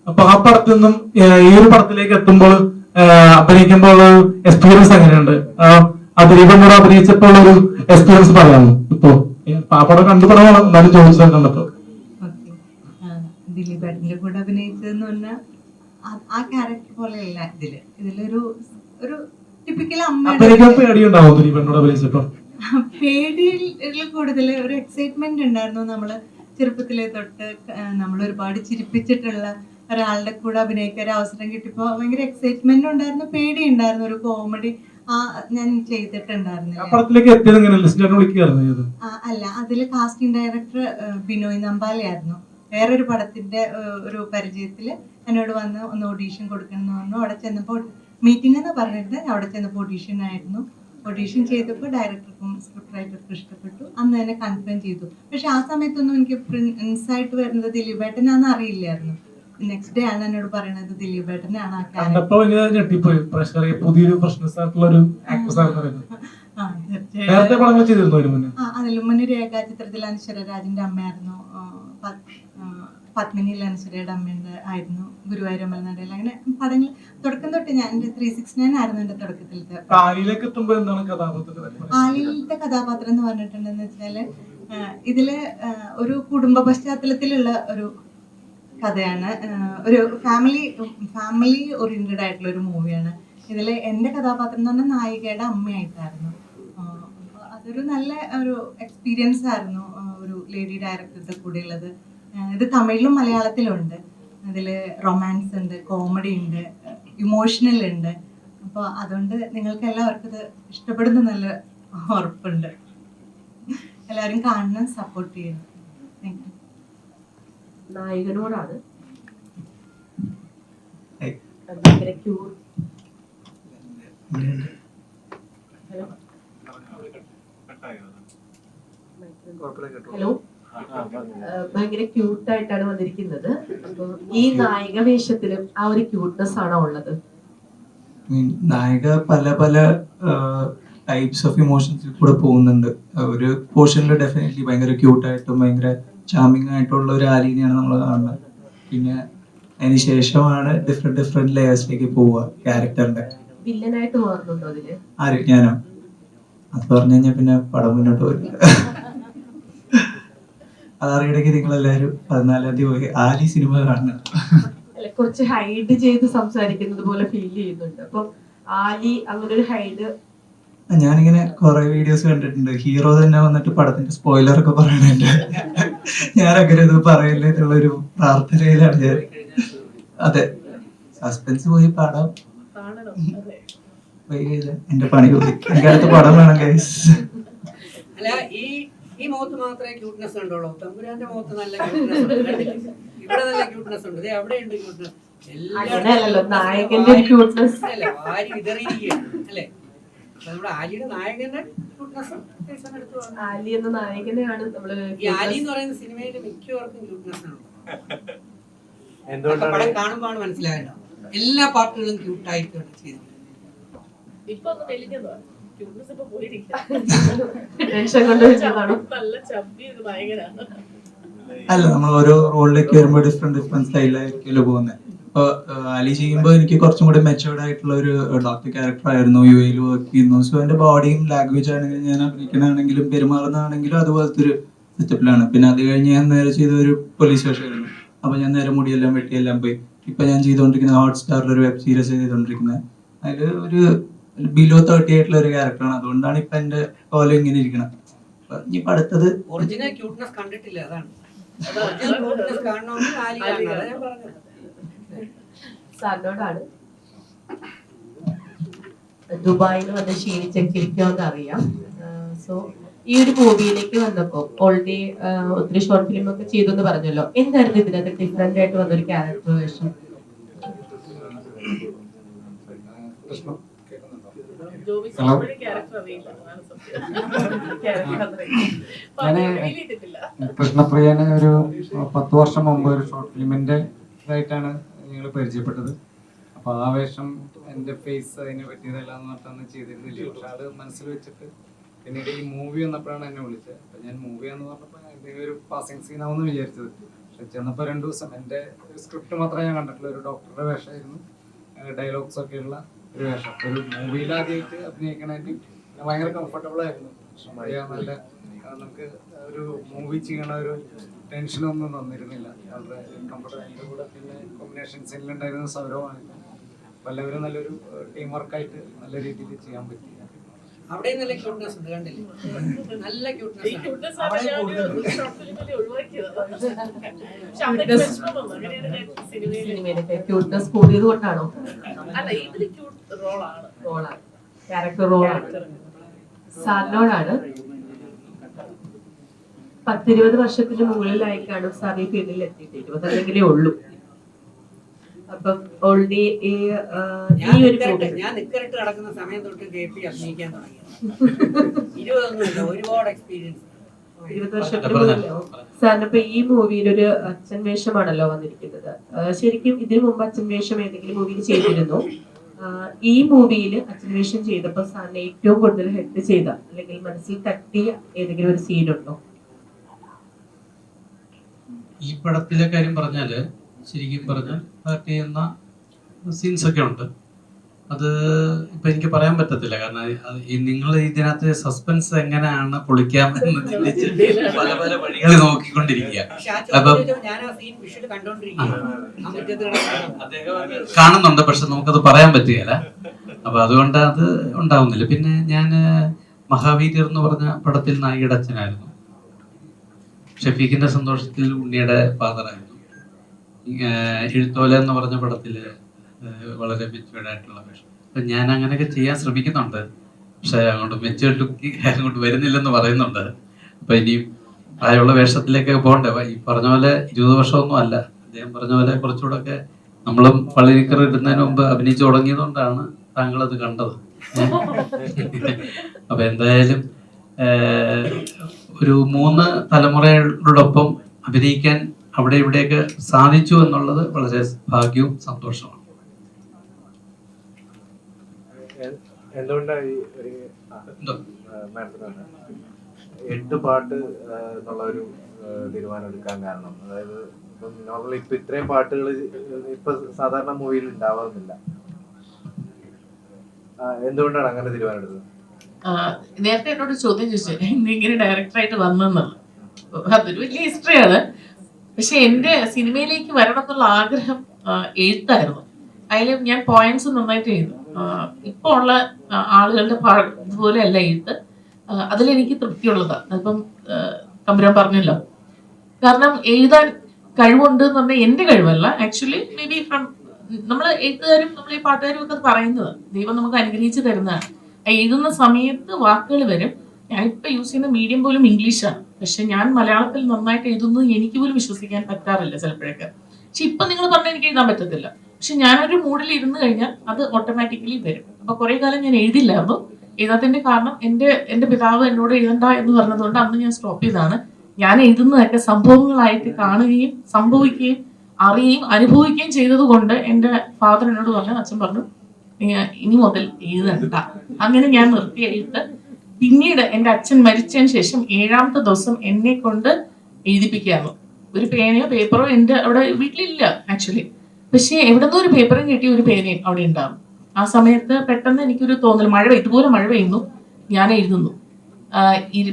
അപ്പൊ ആ പടത്തിൽ നിന്നും ഈ ഒരു പടത്തിലേക്ക് എത്തുമ്പോൾ അഭിനയിക്കുമ്പോൾ എക്സ്പീരിയൻസ് എങ്ങനെയുണ്ട്? ആ ദിലീപിനോട് അഭിനയിച്ചപ്പോൾ ഒരു എക്സ്പീരിയൻസ് പറയാമോ? ഇപ്പോ ആ പടം കണ്ടു പടമാണ്, എന്നാലും ചോദിച്ചത് കണ്ടപ്പോ. ദിലീപേട്ടന്റെ കൂടെ അഭിനയിച്ചതെന്ന് പറഞ്ഞാൽ ആ ക്യാരക്ടർ പോലെയല്ല ഇതിലൊരു ടിപ്പിക്കൽ അമ്മ. പേടിയുണ്ടാവും ദിലീപേട്ടനോട് അഭിനയിച്ചപ്പോ? പേടിയിൽ കൂടുതൽ ഒരു എക്സൈറ്റ്മെന്റ് ഉണ്ടായിരുന്നു. നമ്മള് ചെറുപ്പത്തിലെ തൊട്ട് നമ്മൾ ഒരുപാട് ചിരിപ്പിച്ചിട്ടുള്ള ഒരാളുടെ കൂടെ അഭിനയിക്കാൻ ഒരു അവസരം കിട്ടിയപ്പോ ഭയങ്കര എക്സൈറ്റ്മെന്റ് ഉണ്ടായിരുന്നു, പേടി ഉണ്ടായിരുന്നു. ഒരു കോമഡി ഞാൻ ചെയ്തിട്ടുണ്ടായിരുന്നില്ല. അല്ല, അതില് കാസ്റ്റിംഗ് ഡയറക്ടർ ബിനോയ് നമ്പാലയായിരുന്നു. വേറൊരു പടത്തിന്റെ ഒരു പരിചയത്തില് എന്നോട് വന്ന് ഒന്ന് ഓഡീഷൻ കൊടുക്കണം എന്ന് പറഞ്ഞു. അവിടെ ചെന്നപ്പോൾ മീറ്റിംഗ് എന്ന് പറഞ്ഞിരുന്നത്, അവിടെ ചെന്നപ്പോൾ ഓഡീഷൻ ആയിരുന്നു. ഓഡീഷൻ ചെയ്തപ്പോൾ ഡയറക്ടർക്കും സ്ക്രിപ്റ്റ് റൈറ്റർക്കും ഇഷ്ടപ്പെട്ടു. അന്ന് തന്നെ കൺഫേം ചെയ്തു. പക്ഷെ ആ സമയത്തൊന്നും എനിക്ക് പ്രിൻസായിട്ട് വരുന്നത് ദിലീപേട്ടനാണെന്ന് അറിയില്ലായിരുന്നു. നെക്സ്റ്റ് ഡേ ആണ് എന്നോട് പറയുന്നത് ദിലീപേട്ടനാണ് ആ അതിലും മുന്നേ രേഖാചിത്രത്തിൽ അനശ്വരരാജിന്റെ അമ്മയായിരുന്നു, പത്മിനിയിൽ അനശ്വരയുടെ അമ്മയുടെ ആയിരുന്നു, ഗുരുവായൂരമ്പല നടയിൽ. അങ്ങനെ പടങ്ങൾ തുടക്കം തൊട്ട് ഞാൻ 369 ആയിരുന്നു എന്റെ തുടക്കത്തിലത്തെ. ആലിയിലത്തെ കഥാപാത്രം എന്ന് പറഞ്ഞിട്ടുണ്ടെന്ന് വെച്ചാല് ഇതില് ഒരു കുടുംബ പശ്ചാത്തലത്തിലുള്ള ഒരു കഥയാണ്. ഒരു ഫാമിലി ഓറിയന്റഡ് ആയിട്ടുള്ള ഒരു മൂവിയാണ്. ഇതിൽ എൻ്റെ കഥാപാത്രം എന്ന് പറഞ്ഞാൽ നായികയുടെ അമ്മയായിട്ടായിരുന്നു. അതൊരു നല്ല ഒരു എക്സ്പീരിയൻസ് ആയിരുന്നു, ഒരു ലേഡി ഡയറക്ടറുടെ കൂടെ ഉള്ളത്. ഇത് തമിഴിലും മലയാളത്തിലും ഉണ്ട്. അതിൽ റൊമാൻസ് ഉണ്ട്, കോമഡി ഉണ്ട്, ഇമോഷണൽ ഉണ്ട്. അപ്പോൾ അതുകൊണ്ട് നിങ്ങൾക്ക് എല്ലാവർക്കും ഇത് ഇഷ്ടപ്പെടുന്ന നല്ല ഉറപ്പുണ്ട്. എല്ലാവരും കാണണം, സപ്പോർട്ട് ചെയ്യണം. Thank you. നായകനോടാണ്. ഹലോ, ഭയങ്കര ക്യൂട്ടായിട്ടാണ് വന്നിരിക്കുന്നത്. അപ്പൊ ഈ നായിക വേഷത്തിലും ആ ഒരു ക്യൂട്ട്നെസ് ആണോ ഉള്ളത്? നായിക പല പല ടൈപ്സ് ഓഫ് ഇമോഷൻസിൽ കൂടെ പോകുന്നുണ്ട്. ഒരു പോർഷനിൽ ഡെഫിനറ്റ്ലി ഭയങ്കര ക്യൂട്ടായിട്ടും ഭയങ്കര ചാമിങ് ആയിട്ടുള്ള ഒരു ആലീനെയാണ് നമ്മൾ കാണുന്നത്. പിന്നെ അതിന് ശേഷമാണ് ഡിഫറെന്റ് ലെയേഴ്സിലേക്ക് പോവുക ക്യാരക്ടറിന്റെ. വില്ലനായിട്ട് മാറുന്നുണ്ടോ അതില്? ആര്? ഞാനോ? അത് പറഞ്ഞു കഴിഞ്ഞാൽ പിന്നെ പടം മുന്നോട്ട് പോയില്ല. അതറിയണമെങ്കിൽ നിങ്ങളെല്ലാവരും 14-ാം തീയതി പോയി ആലി സിനിമ കാണണം. അല്ല, കുറച്ച് ഹൈഡ് ചെയ്ത് സംസാരിക്കുന്നത് പോലെ ഫീൽ ചെയ്യുന്നുണ്ട്. അപ്പൊ ആലി അങ്ങനെ ഒരു ഹൈഡ് ഞാനിങ്ങനെ കുറെ വീഡിയോസ് കണ്ടിട്ടുണ്ട്. ഹീറോ തന്നെ വന്നിട്ട് പടത്തിന്റെ സ്പോയിലർ ഒക്കെ പറയണുണ്ട്. ഞാൻ അങ്ങനെ ഒന്നും പറയില്ല എന്നുള്ളൊരു പ്രാർത്ഥനയിലാണ് ഞാൻ. അതെ, സസ്പെൻസ് പോയി പടം എന്റെ പണി പോയി. എനിക്ക് അടുത്ത പടം വേണം ഗൈസ്. അല്ല, ഈ മുഖത്ത് മാത്രമേ ക്യൂട്ട്നെസ് ഉണ്ടുള്ളൂ. തമ്പുരാന്റെ മുഖത്ത് നല്ല ക്യൂട്ട്നെസ് ഉണ്ട്. ഇവിടെ നല്ല ക്യൂട്ട്നെസ് ഉണ്ട്. അവിടെയുണ്ട് ക്യൂട്ട്നെസ്. നായകന്റെ ക്യൂട്ട്നെസ് അല്ലേ വാരി വിതറിയിരിക്കുകയാണ് അല്ലേ. നമ്മുടെ ആലിയുടെ നായകന്റെ ക്യൂട്ട്നെസ് ആലി എന്ന നായകനെയാണ് നമ്മള്. ഈ ആലി എന്ന് പറയുന്ന സിനിമയിലെ മിക്കവർക്കും ക്യൂട്ട്നെസ് ആണ്. എന്തുകൊണ്ടാണ് പടം കാണുമ്പോൾ മനസ്സിലായല്ലോ, എല്ലാ പാർട്ടുകളും ക്യൂട്ടായിട്ടാണ് ചെയ്തത്. ഇപ്പൊ ഒന്ന് മെലിഞ്ഞതാ. ക്യൂട്ട്നെസ് ഇപ്പൊ പോയിരിക്കും. ടെൻഷൻ കൊണ്ട് വെച്ചതാണോ? നല്ല ചബ്ബി നായകനാണ്. അല്ല, നമ്മൾ ഓരോ റോളിലേക്ക് വരുമ്പോൾ ഡിഫറെന്റ് സ്റ്റൈലായിരിക്കുമല്ലോ പോകുന്നത്. ഇപ്പൊ ആലി ചെയ്യുമ്പോൾ എനിക്ക് കുറച്ചും കൂടി മെച്ചുവേർഡ് ആയിട്ടുള്ള ഒരു ഡോക്ടർ ക്യാരക്ടർ ആയിരുന്നു. UAE വർക്ക് ചെയ്യുന്നു. സോ എന്റെ ബോഡിയും ലാംഗ്വേജ് ആണെങ്കിലും ഞാൻ അഭിനയിക്കണമെങ്കിലും പെരുമാറുന്നതാണെങ്കിലും അതുപോലത്തെ ഒരു സെറ്റപ്പിലാണ്. പിന്നെ അത് കഴിഞ്ഞ് ഞാൻ നേരെ ചെയ്ത ഒരു പോലീസ് സ്റ്റേഷനായിരുന്നു. അപ്പൊ ഞാൻ നേരെ മുടിയെല്ലാം വെട്ടിയെല്ലാം പോയി. ഇപ്പൊ ഞാൻ ചെയ്തുകൊണ്ടിരിക്കുന്ന ഹോട്ട്സ്റ്റാറിൽ ഒരു വെബ് സീരീസ് ചെയ്തുകൊണ്ടിരിക്കുന്നത്. അതിൽ ഒരു ബിലോ 30 ആയിട്ടുള്ള ഒരു ക്യാരക്ടറാണ്. അതുകൊണ്ടാണ് ഇപ്പൊ എന്റെ പോലെ ഇങ്ങനെ ഇരിക്കണം. ഇനിയിപ്പോ അടുത്തത് ഒറിജിനൽ ക്യൂട്ട്നെസ് കണ്ടിട്ടില്ല, അതാണ്. ഒറിജിനൽ ക്യൂട്ട്നെസ് കാണണമെങ്കിൽ ആലി കാണണം. അതാണ് ഞാൻ പറഞ്ഞത്. സാറിനോടാണ്. ദുബായിൽ വന്ന് ക്ഷീണിച്ചെങ്കിരിക്കുമെന്ന് അറിയാം. സോ ഈ ഒരു മൂവിയിലേക്ക് വന്നപ്പോ ഓൾറെഡി ഒത്തിരി ഷോർട്ട് ഫിലിം ഒക്കെ ചെയ്തു എന്ന് പറഞ്ഞല്ലോ. എന്തായിരുന്നു ഇതിനകത്ത് ഡിഫറെന്റ് ആയിട്ട് വന്നൊരു ക്യാരക്ടർ വേഷം? കൃഷ്ണപ്രിയനെ ഒരു 10 വർഷം മുമ്പ് ഒരു ഷോർട്ട് ഫിലിമിന്റെ ഇതായിട്ടാണ് ഞങ്ങൾ പരിചയപ്പെട്ടത്. അപ്പൊ ആ വേഷം എന്റെ ഫേസ് അതിനെ പറ്റിയതല്ല എന്ന് പറഞ്ഞിട്ടൊന്നും ചെയ്തിരുന്നില്ല. പക്ഷെ അത് മനസ്സിൽ വെച്ചിട്ട് പിന്നീട് ഈ മൂവി വന്നപ്പോഴാണ് എന്നെ വിളിച്ചത്. അപ്പൊ ഞാൻ മൂവി എന്ന് പറഞ്ഞപ്പോൾ എന്തെങ്കിലും ഒരു പാസിംഗ് സീനാവെന്ന് വിചാരിച്ചത്. പക്ഷെ ചെന്നപ്പോൾ 2 ദിവസം എന്റെ സ്ക്രിപ്റ്റ് മാത്രമേ ഞാൻ കണ്ടിട്ടുള്ളൂ. ഒരു ഡോക്ടറുടെ വേഷമായിരുന്നു, ഡയലോഗ്സ് ഒക്കെ ഉള്ള ഒരു വേഷം. ഒരു മൂവിയിൽ ആദ്യമായിട്ട് അഭിനയിക്കണമെങ്കിൽ ഭയങ്കര കംഫർട്ടബിൾ ആയിരുന്നു. നല്ല നമുക്ക് ഒരു മൂവി ചെയ്യണ ഒരു ടെൻഷനൊന്നും തന്നിരുന്നില്ല. വളരെ കംഫർട്ടബിൾ. അതിൻ്റെ കൂടെ പിന്നെ കോമ്പിനേഷൻ സീനിലുണ്ടായിരുന്ന സൗരവമാണ്. എല്ലാവരും നല്ലൊരു ടീം വർക്കായിട്ട് നല്ല രീതിയിൽ ചെയ്യാൻ പറ്റി. അവിടെ നല്ല ക്യൂട്ട്നെസ് ഉണ്ട്, കണ്ടില്ലേ? നല്ല ക്യൂട്ട്നെസ്. ക്യൂട്ട്നെസ് കൂടിയത് കൊണ്ടാണോ? റോളാണ്, ക്യാരക്ടർ റോളാണ്. സാറിനോടാണ്. 10-20 വർഷത്തിന് മുകളിലായിക്കാണ് സാർ ഈ ഫീൽഡിൽ എത്തിയിട്ട്. 20 അല്ലെങ്കിലേ ഉള്ളൂ. അപ്പം ഓൾറെഡി ഞാൻ നിക്കറിട്ട് നടക്കുന്ന സമയം തൊട്ട് KP അഭിനയിക്കാൻ തുടങ്ങി. 20 ഒരുപാട് എക്സ്പീരിയൻസ്. 20 വർഷത്തിന് മുകളിലോ സാറിനിപ്പോ ഈ മൂവിയിൽ ഒരു അച്ഛൻ വേഷമാണല്ലോ വന്നിരിക്കുന്നത്. ശരിക്കും ഇതിനു മുമ്പ് അച്ഛൻ വേഷം ഏതെങ്കിലും മൂവിയിൽ ചെയ്തിരുന്നു? ഈ മൂവിയിൽ അച്ഛൻ വേഷം ചെയ്തപ്പോ സാറിന് ഏറ്റവും കൂടുതൽ ഹെൽപ്പ് ചെയ്ത അല്ലെങ്കിൽ മനസ്സിൽ തട്ടിയ ഏതെങ്കിലും ഒരു സീനുണ്ടോ? ഈ പടത്തിലെ കാര്യം പറഞ്ഞാല് ശരിക്കും പറഞ്ഞാൽ ഹേർട്ട് ചെയ്യുന്ന സീൻസ് ഒക്കെ ഉണ്ട്. അത് ഇപ്പൊ എനിക്ക് പറയാൻ പറ്റത്തില്ല. കാരണം നിങ്ങൾ ഇതിനകത്ത് സസ്പെൻസ് എങ്ങനെയാണ് പൊളിക്കാമെന്ന് ചിന്തിച്ച് പല പല വഴികൾ നോക്കിക്കൊണ്ടിരിക്കുക. അപ്പം അദ്ദേഹം കാണുന്നുണ്ട്, പക്ഷെ നമുക്കത് പറയാൻ പറ്റുകയില്ല. അപ്പൊ അതുകൊണ്ട് അത് ഉണ്ടാവുന്നില്ല. പിന്നെ ഞാൻ മഹാവീര്യർ എന്ന് പറഞ്ഞ പടത്തിൽ നായികയുടെ അച്ഛനായിരുന്നു. ഷഫീഖിന്റെ സന്തോഷത്തിൽ ഉണ്ണിയുടെ ഫാദറായിരുന്നു. എഴുത്തോല എന്ന് പറഞ്ഞ പടത്തില് വളരെ മെച്ചുവേർഡ് ആയിട്ടുള്ള വേഷം. അപ്പൊ ഞാൻ അങ്ങനെയൊക്കെ ചെയ്യാൻ ശ്രമിക്കുന്നുണ്ട്. പക്ഷെ അങ്ങോട്ട് മെച്ചുവേർഡ് ലുക്ക് അങ്ങോട്ട് വരുന്നില്ലെന്ന് പറയുന്നുണ്ട്. അപ്പൊ ഇനിയും പ്രായമുള്ള വേഷത്തിലേക്കൊക്കെ പോകണ്ടേ. ഈ പറഞ്ഞ പോലെ 20 വർഷമൊന്നും അല്ല. അദ്ദേഹം പറഞ്ഞ പോലെ കുറച്ചുകൂടെ ഒക്കെ നമ്മളും പള്ളിനിക്കർ ഇടുന്നതിന് മുമ്പ് അഭിനയിച്ചു തുടങ്ങിയതുകൊണ്ടാണ് താങ്കൾ അത് കണ്ടത്. അപ്പൊ എന്തായാലും ഒരു 3 തലമുറകളോടൊപ്പം അഭിനയിക്കാൻ അവിടെ ഇവിടെയൊക്കെ സാധിച്ചു എന്നുള്ളത് വളരെ ഭാഗ്യവും സന്തോഷമാണ്. എന്തുകൊണ്ടാണ് ഈ ഒരു മാഡത്തിന് 8 പാട്ട് എന്നുള്ള ഒരു തീരുമാനം എടുക്കാൻ കാരണം? അതായത് ഇപ്പം നോർമലി ഇപ്പൊ ഇത്രയും പാട്ടുകൾ ഇപ്പൊ സാധാരണ മൂവിയിൽ ഉണ്ടാവാറില്ല. എന്തുകൊണ്ടാണ് അങ്ങനെ തീരുമാനം എടുത്തത്? നേരത്തെ എന്നോട് ചോദ്യം ചോദിച്ചു ഇങ്ങനെ ഡയറക്ടറായിട്ട് വന്നെന്നുള്ളത്. അതൊരു വലിയ ഹിസ്റ്ററിയാണ്. പക്ഷെ എൻ്റെ സിനിമയിലേക്ക് വരണം എന്നുള്ള ആഗ്രഹം എഴുത്തായിരുന്നു. അതിൽ ഞാൻ പോയിന്റ്സ് നന്നായിട്ട് എഴുതും. ഇപ്പോൾ ഉള്ള ആളുകളുടെ ഇതുപോലെ അല്ല എഴുത്ത്. അതിലെനിക്ക് തൃപ്തിയുള്ളതാണ്. അതിപ്പം തമ്പുരാൻ പറഞ്ഞല്ലോ. കാരണം എഴുതാൻ കഴിവുണ്ട് എന്ന് പറഞ്ഞാൽ എൻ്റെ കഴിവല്ല. ആക്ച്വലി മേ ബി ഫ്രം നമ്മൾ എഴുത്തുകാരും നമ്മൾ ഈ പാട്ടുകാരും ഒക്കെ പറയുന്നത് ദൈവം നമുക്ക് അനുഗ്രഹിച്ച് തരുന്നതാണ്. എഴുതുന്ന സമയത്ത് വാക്കുകൾ വരും. ഞാനിപ്പോൾ യൂസ് ചെയ്യുന്ന മീഡിയം പോലും ഇംഗ്ലീഷാണ്. പക്ഷെ ഞാൻ മലയാളത്തിൽ നന്നായിട്ട് എഴുതുന്നത് എനിക്ക് പോലും വിശ്വസിക്കാൻ പറ്റാറില്ല ചിലപ്പോഴൊക്കെ. പക്ഷെ ഇപ്പം നിങ്ങൾ പറഞ്ഞാൽ എനിക്ക് എഴുതാൻ പറ്റത്തില്ല. പക്ഷെ ഞാനൊരു മൂഡിൽ ഇരുന്ന് കഴിഞ്ഞാൽ അത് ഓട്ടോമാറ്റിക്കലി വരും. അപ്പൊ കുറെ കാലം ഞാൻ എഴുതില്ലായിരുന്നു. എഴുതാത്തതിന്റെ കാരണം എൻ്റെ പിതാവ് എന്നോട് എഴുതണ്ട എന്ന് പറഞ്ഞതുകൊണ്ട് അന്ന് ഞാൻ സ്റ്റോപ്പ് ചെയ്തതാണ്. ഞാൻ എഴുതുന്നതൊക്കെ സംഭവങ്ങളായിട്ട് കാണുകയും സംഭവിക്കുകയും അറിയുകയും അനുഭവിക്കുകയും ചെയ്തത് കൊണ്ട് എൻ്റെ ഫാദർ എന്നോട് പറഞ്ഞു, അച്ഛൻ പറഞ്ഞു ഇനി മുതൽ എഴുതണ്ട. അങ്ങനെ ഞാൻ നിർത്തി എഴുത്ത്. പിന്നീട് എൻ്റെ അച്ഛൻ മരിച്ചതിന് ശേഷം 7ാമത്തെ ദിവസം എന്നെ കൊണ്ട് എഴുതിപ്പിക്കായിരുന്നു. ഒരു പേനയോ പേപ്പറോ എൻ്റെ അവിടെ വീട്ടിലില്ല ആക്ച്വലി. പക്ഷെ എവിടെന്നോ ഒരു പേപ്പറും കിട്ടി, ഒരു പേനയും അവിടെ ഉണ്ടാവും. ആ സമയത്ത് പെട്ടെന്ന് എനിക്കൊരു തോന്നൽ, ഇതുപോലെ മഴ പെയ്യുന്നു, ഞാൻ എഴുതുന്നു.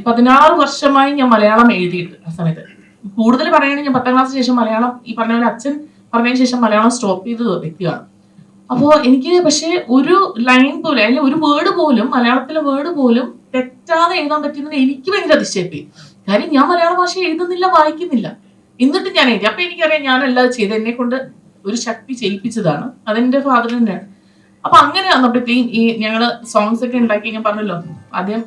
16 വർഷമായി ഞാൻ മലയാളം എഴുതിയിട്ട്. ആ സമയത്ത് കൂടുതൽ പറയുകയാണെങ്കിൽ ഞാൻ 10ാം ക്ലാസ്സിന് ശേഷം മലയാളം, ഈ പറഞ്ഞ പോലെ അച്ഛൻ പറഞ്ഞതിന് ശേഷം മലയാളം സ്റ്റോപ്പ് ചെയ്ത വ്യക്തിയാണ്. അപ്പോൾ എനിക്ക് പക്ഷേ ഒരു ലൈൻ പോലും, അല്ലെങ്കിൽ ഒരു വേർഡ് പോലും, മലയാളത്തിലെ വേർഡ് പോലും തെറ്റാതെ എഴുതാൻ പറ്റുന്നത് എനിക്ക് ഭയങ്കര അതിശയപ്പി. കാര്യം ഞാൻ മലയാള ഭാഷ എഴുതുന്നില്ല, വായിക്കുന്നില്ല, എന്നിട്ട് ഞാൻ എഴുതി. അപ്പൊ എനിക്കറിയാം ഞാനല്ലാതെ ചെയ്ത് എന്നെ കൊണ്ട് ഒരു ശക്തി ചെയ്യിപ്പിച്ചതാണ്. അതെന്റെ ഫാദർ തന്നെയാണ്. അപ്പൊ അങ്ങനെ വന്നപ്പോഴത്തേക്കും ഈ ഞങ്ങള് സോങ്സ് ഒക്കെ ഉണ്ടാക്കി. ഞാൻ പറഞ്ഞല്ലോ ആദ്യം